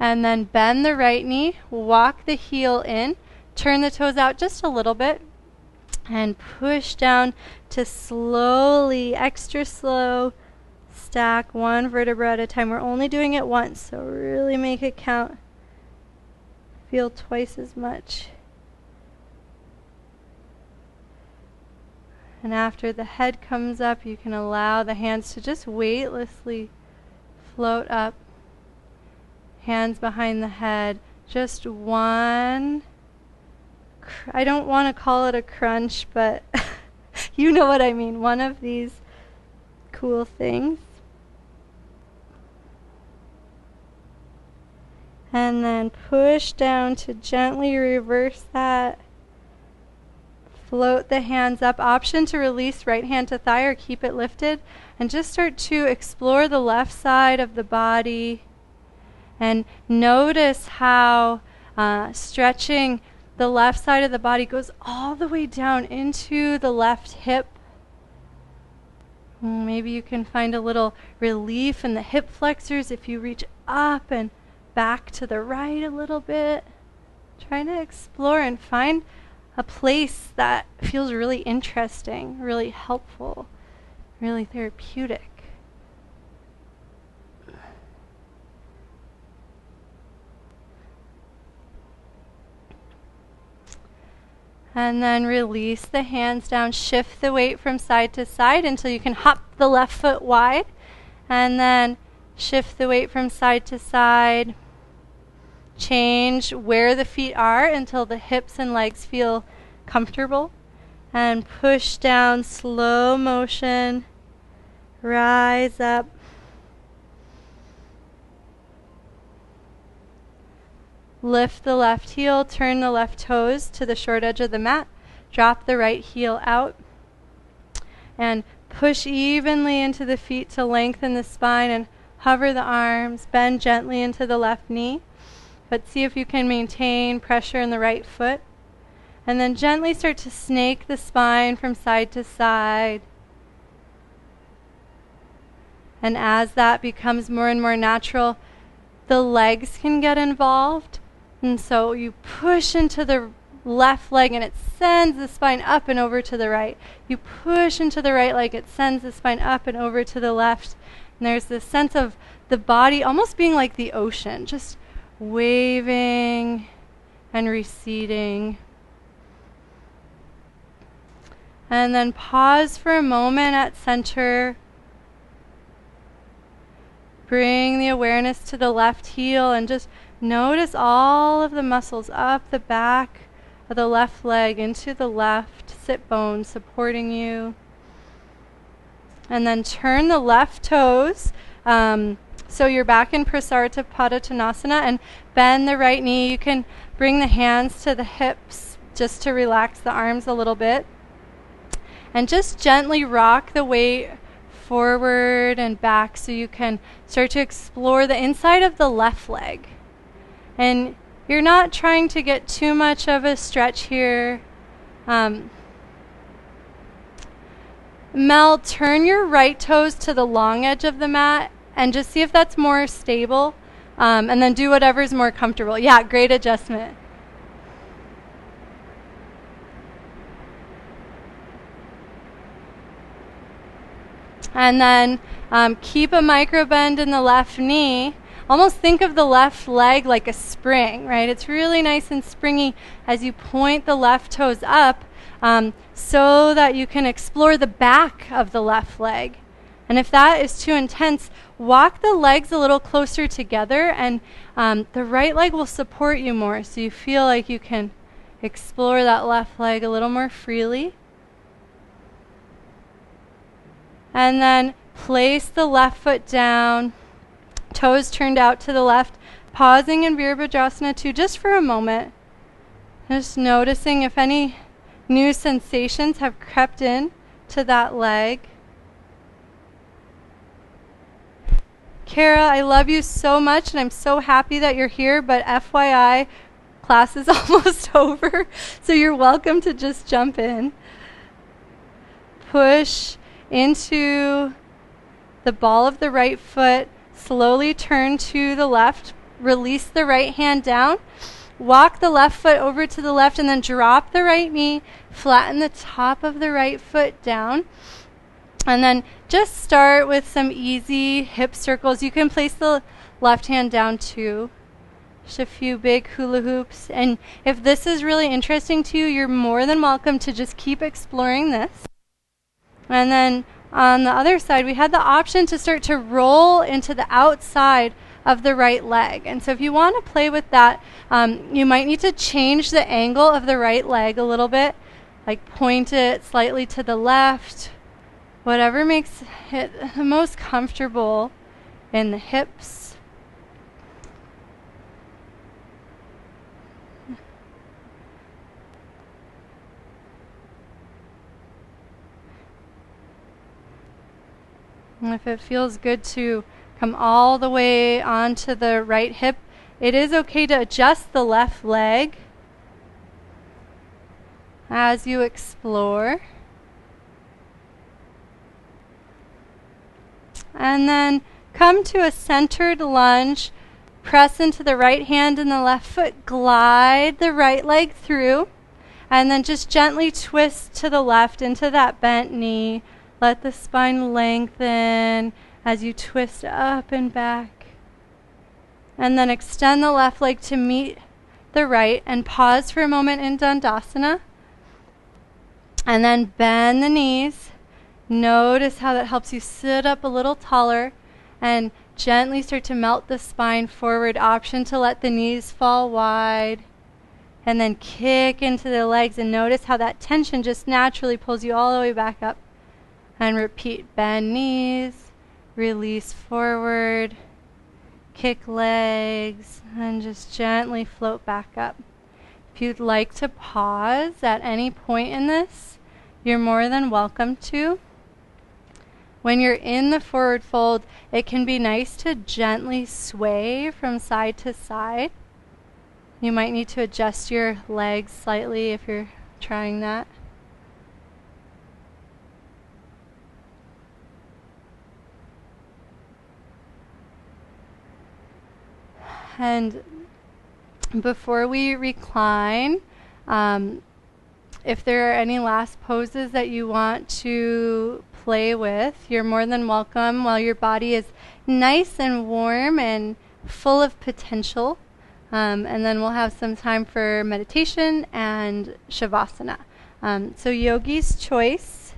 And then bend the right knee. Walk the heel in. Turn the toes out just a little bit. And push down to slowly, extra slow, stack one vertebra at a time. We're only doing it once, so really make it count. Feel twice as much. And after the head comes up, you can allow the hands to just weightlessly float up. hands behind the head. Just one, I don't want to call it a crunch, but you know what I mean. One of these cool things. And then push down to gently reverse that. Float the hands up. Option to release right hand to thigh or keep it lifted. And just start to explore the left side of the body. And notice how stretching the left side of the body goes all the way down into the left hip. Maybe you can find a little relief in the hip flexors if you reach up and back to the right a little bit. Trying to explore and find a place that feels really interesting, really helpful, really therapeutic. And then release the hands down. Shift the weight from side to side until you can hop the left foot wide. And then shift the weight from side to side. Change where the feet are until the hips and legs feel comfortable. And push down, slow motion. Rise up. Lift the left heel, turn the left toes to the short edge of the mat. Drop the right heel out. And push evenly into the feet to lengthen the spine and hover the arms. Bend gently into the left knee. But see if you can maintain pressure in the right foot. And then gently start to snake the spine from side to side. And as that becomes more and more natural, the legs can get involved. And so you push into the left leg and it sends the spine up and over to the right. You push into the right leg, it sends the spine up and over to the left. And there's this sense of the body almost being like the ocean, just waving and receding. And then pause for a moment at center. Bring the awareness to the left heel and just notice all of the muscles up the back of the left leg into the left sit bone supporting you. And then turn the left toes so you're back in Prasarita Padottanasana, and bend the right knee. You can bring the hands to the hips just to relax the arms a little bit. And just gently rock the weight forward and back so you can start to explore the inside of the left leg. And you're not trying to get too much of a stretch here. Mel, turn your right toes to the long edge of the mat and just see if that's more stable. And then do whatever's more comfortable. Yeah, great adjustment. And then keep a micro bend in the left knee. Almost think of the left leg like a spring, right? It's really nice and springy as you point the left toes up so that you can explore the back of the left leg. And if that is too intense, walk the legs a little closer together and the right leg will support you more so you feel like you can explore that left leg a little more freely. And then place the left foot down, toes turned out to the left, pausing in Virabhadrasana 2 just for a moment. Just noticing if any new sensations have crept in to that leg. Kara, I love you so much and I'm so happy that you're here, but FYI, class is almost over, so you're welcome to just jump in. Push into the ball of the right foot, slowly turn to the left, release the right hand down, walk the left foot over to the left and then drop the right knee, flatten the top of the right foot down, and then just start with some easy hip circles. You can place the left hand down too. Just a few big hula hoops, and if this is really interesting to you, you're more than welcome to just keep exploring this. And then on the other side, we had the option to start to roll into the outside of the right leg. And so if you want to play with that, you might need to change the angle of the right leg a little bit, like point it slightly to the left, whatever makes it the most comfortable in the hips. And if it feels good to come all the way onto the right hip, it is okay to adjust the left leg as you explore. And then come to a centered lunge. Press into the right hand and the left foot. Glide the right leg through. And then just gently twist to the left into that bent knee. Let the spine lengthen as you twist up and back. And then extend the left leg to meet the right and pause for a moment in Dandasana. And then bend the knees. Notice how that helps you sit up a little taller and gently start to melt the spine forward. Option to let the knees fall wide. And then kick into the legs and notice how that tension just naturally pulls you all the way back up. And repeat, bend knees, release forward, kick legs, and just gently float back up. If you'd like to pause at any point in this, you're more than welcome to. When you're in the forward fold, it can be nice to gently sway from side to side. You might need to adjust your legs slightly if you're trying that. And before we recline, if there are any last poses that you want to play with, you're more than welcome while your body is nice and warm and full of potential. And then we'll have some time for meditation and shavasana. So yogi's choice.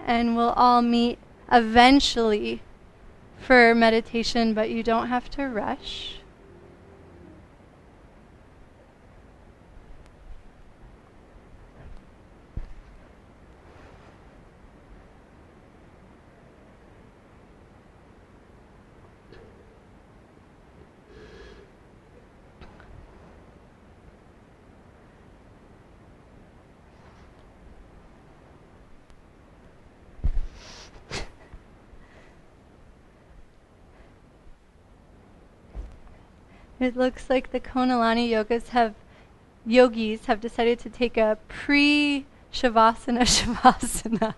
And we'll all meet eventually for meditation, but you don't have to rush. It looks like the Konalani yogis have decided to take a pre-shavasana shavasana.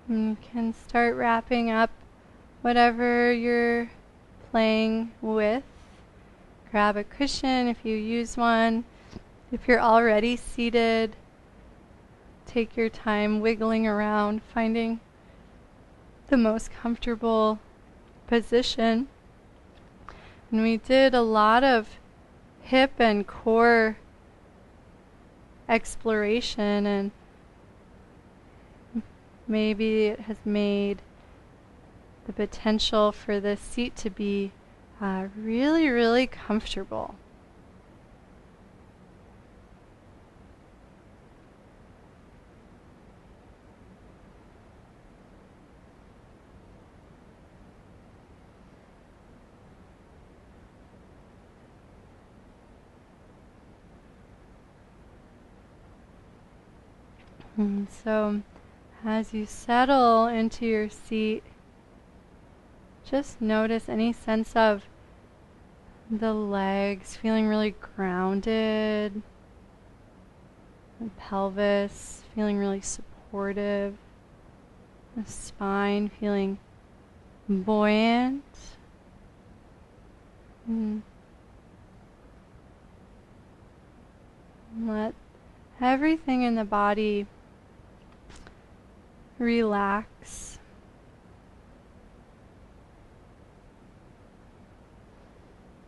You can start wrapping up whatever you're playing with. Grab a cushion if you use one. If you're already seated, take your time wiggling around, finding the most comfortable position. And we did a lot of hip and core exploration, and maybe it has made the potential for this seat to be really, really comfortable. And so as you settle into your seat, just notice any sense of the legs feeling really grounded, the pelvis feeling really supportive, the spine feeling buoyant. Let everything in the body relax.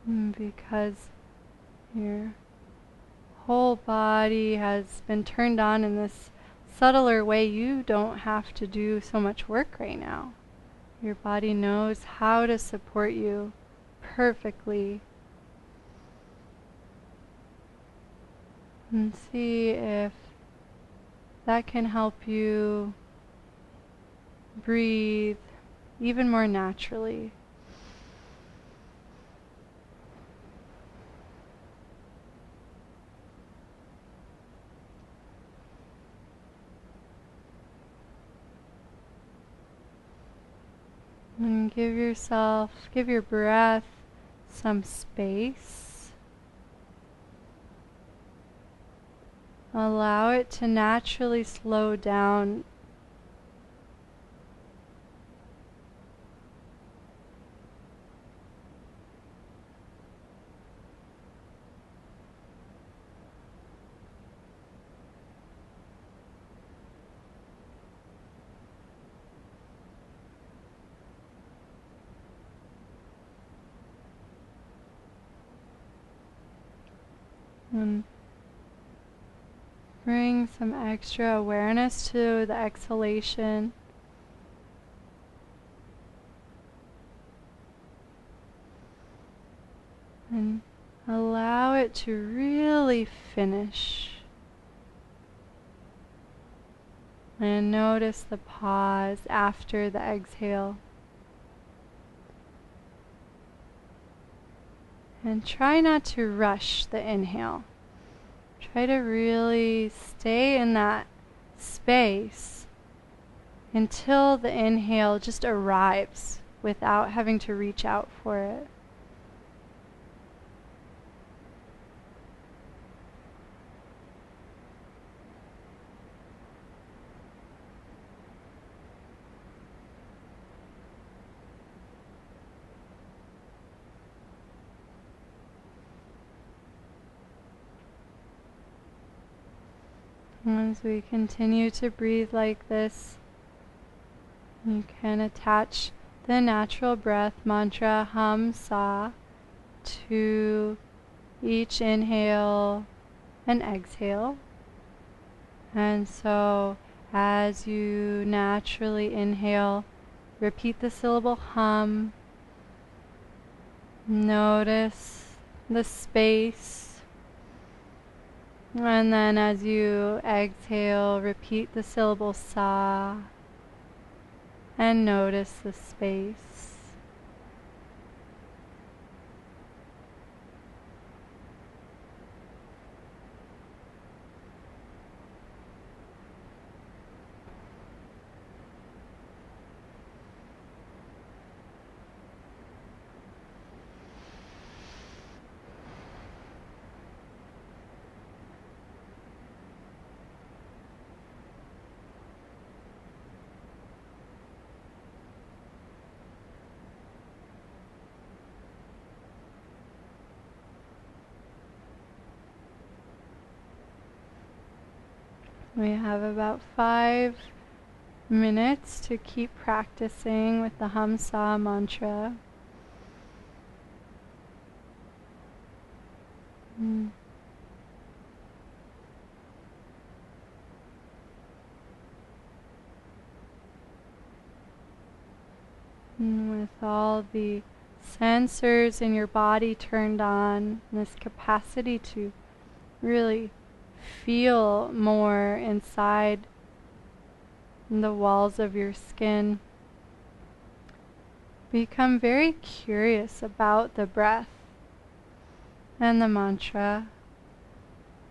Because your whole body has been turned on in this subtler way, you don't have to do so much work right now. Your body knows how to support you perfectly. And see if that can help you breathe even more naturally. And give your breath some space. Allow it to naturally slow down. And bring some extra awareness to the exhalation. And allow it to really finish. And notice the pause after the exhale. And try not to rush the inhale. Try to really stay in that space until the inhale just arrives without having to reach out for it. As we continue to breathe like this, you can attach the natural breath mantra hum sa to each inhale and exhale. And so as you naturally inhale, repeat the syllable hum. Notice the space. And then as you exhale, repeat the syllable sa and notice the space. We have about 5 minutes to keep practicing with the hum sa mantra. And with all the sensors in your body turned on, this capacity to really feel more inside the walls of your skin, become very curious about the breath and the mantra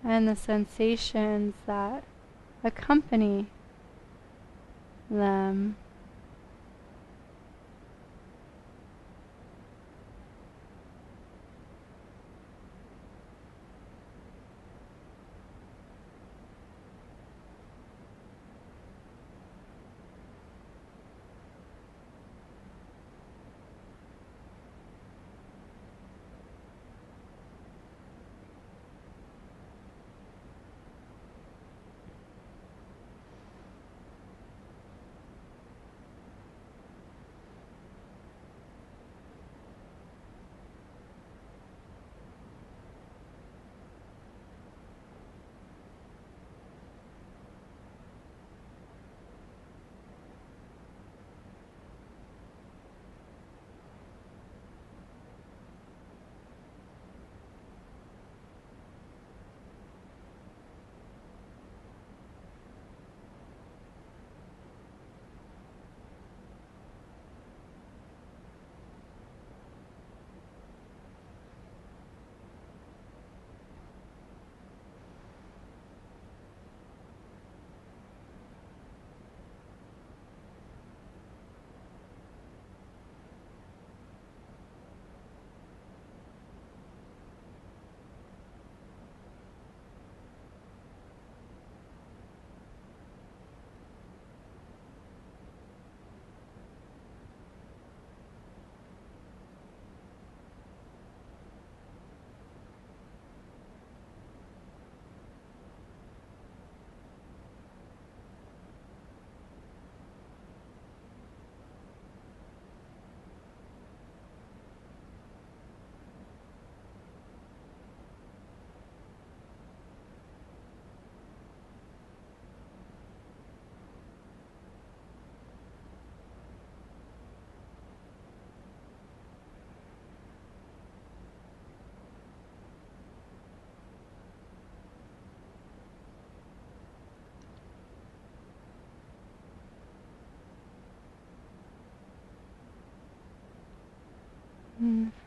and the sensations that accompany them.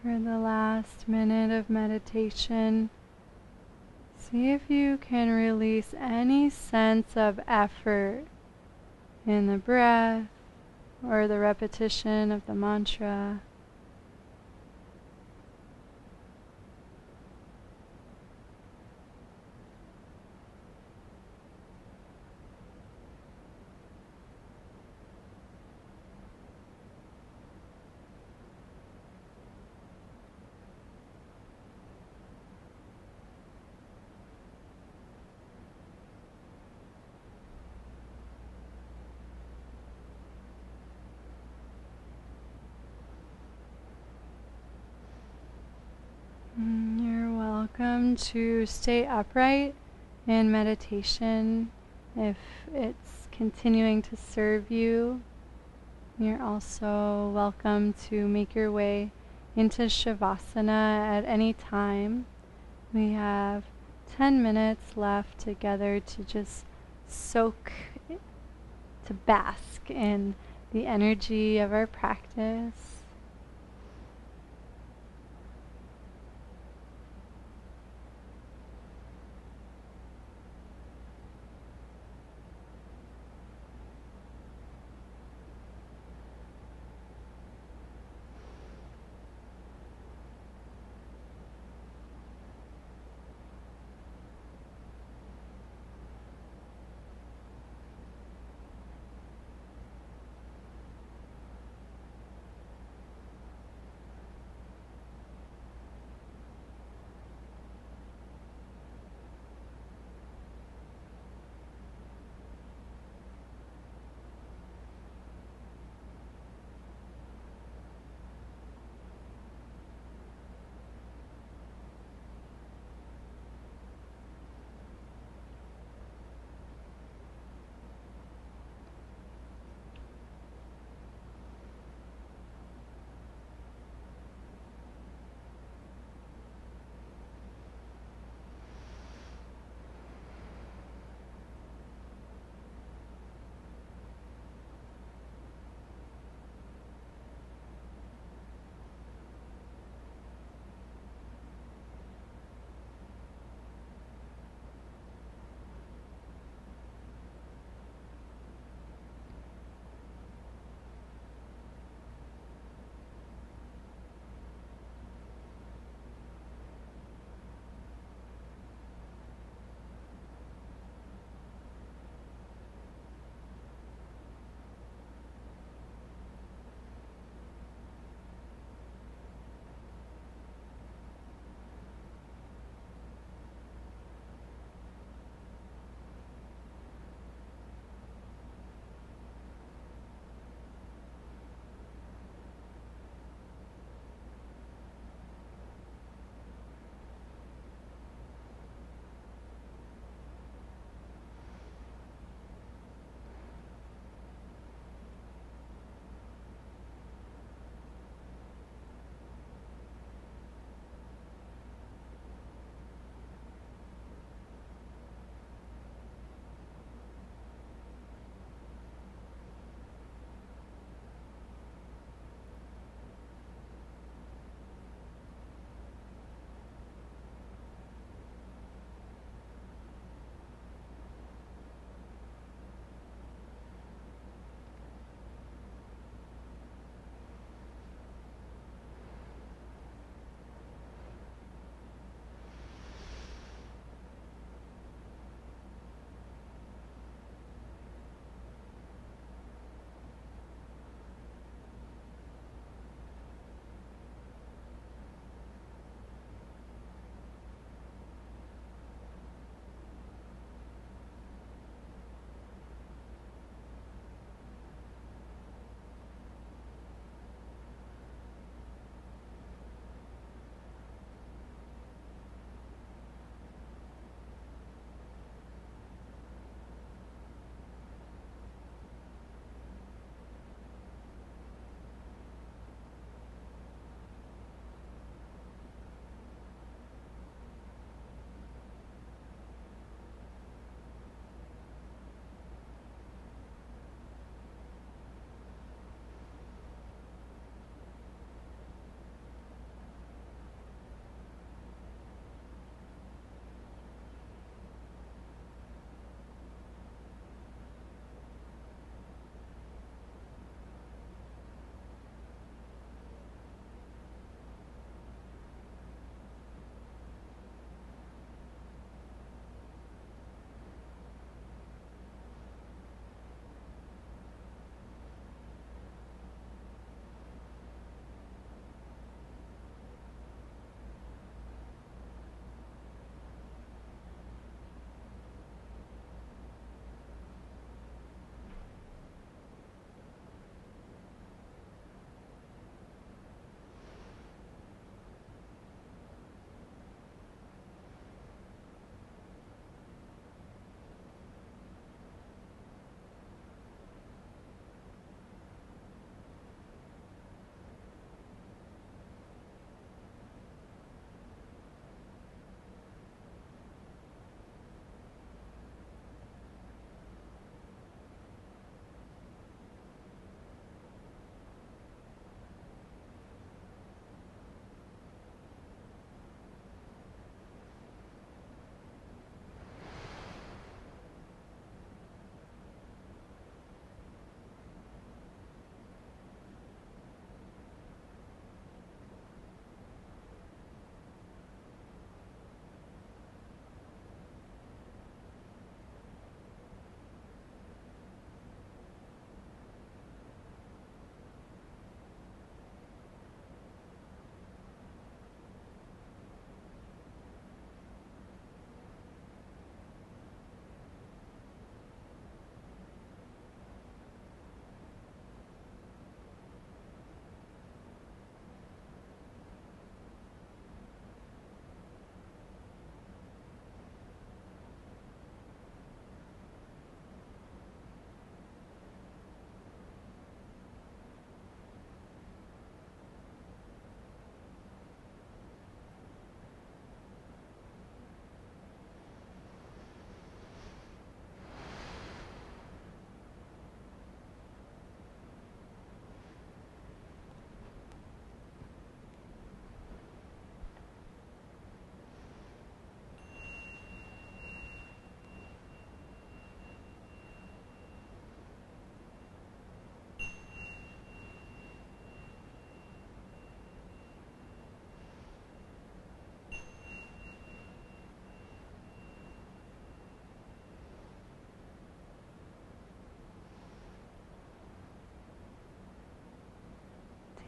For the last minute of meditation, see if you can release any sense of effort in the breath or the repetition of the mantra. You're welcome to stay upright in meditation if it's continuing to serve you. You're also welcome to make your way into Shavasana at any time. We have 10 minutes left together to just soak, to bask in the energy of our practice.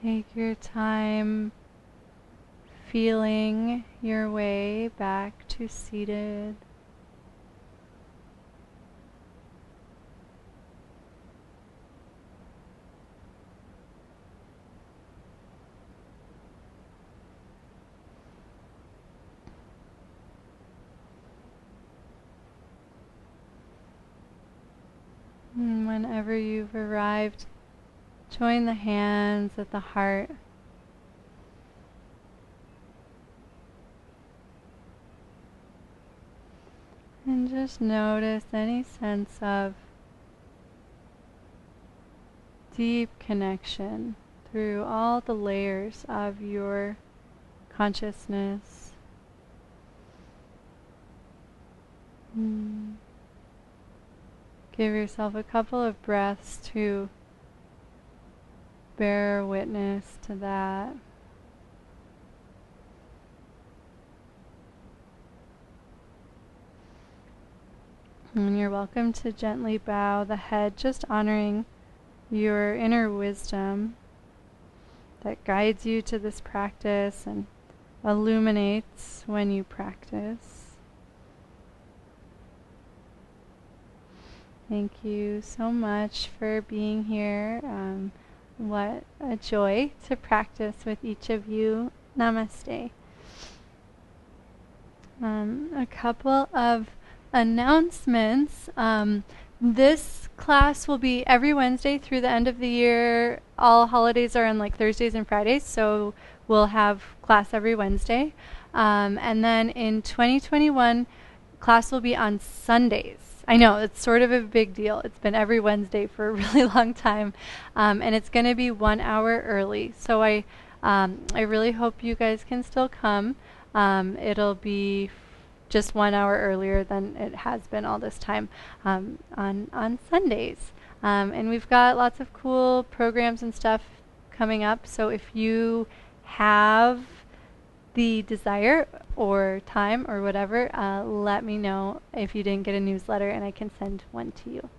Take your time feeling your way back to seated. And whenever you've arrived, join the hands at the heart. And just notice any sense of deep connection through all the layers of your consciousness. Give yourself a couple of breaths to bear witness to that. And you're welcome to gently bow the head, just honoring your inner wisdom that guides you to this practice and illuminates when you practice. Thank you so much for being here. What a joy to practice with each of you. Namaste. A couple of announcements. This class will be every Wednesday through the end of the year. All holidays are on like Thursdays and Fridays, so we'll have class every Wednesday. And then in 2021, class will be on Sundays. I know, it's sort of a big deal. It's been every Wednesday for a really long time. And it's going to be 1 hour early. So I really hope you guys can still come. It'll be just 1 hour earlier than it has been all this time on Sundays. And we've got lots of cool programs and stuff coming up. So if you have the desire or time or whatever, let me know if you didn't get a newsletter and I can send one to you.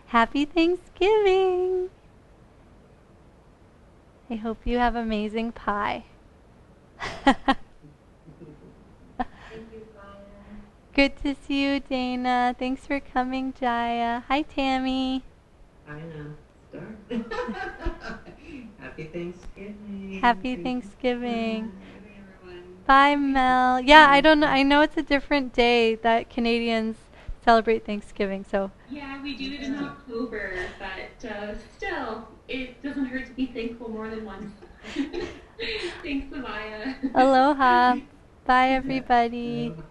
Happy Thanksgiving! I hope you have amazing pie. Good to see you, Dana. Thanks for coming, Jaya. Hi, Tammy. Hi, now. Happy Thanksgiving. Happy Thanksgiving. Bye, everyone. Bye, Mel. Yeah, I don't know. I know it's a different day that Canadians celebrate Thanksgiving, so. Yeah, we do it in October, but still, it doesn't hurt to be thankful more than once. Thanks, Samaya. Aloha. Bye, everybody. Aloha.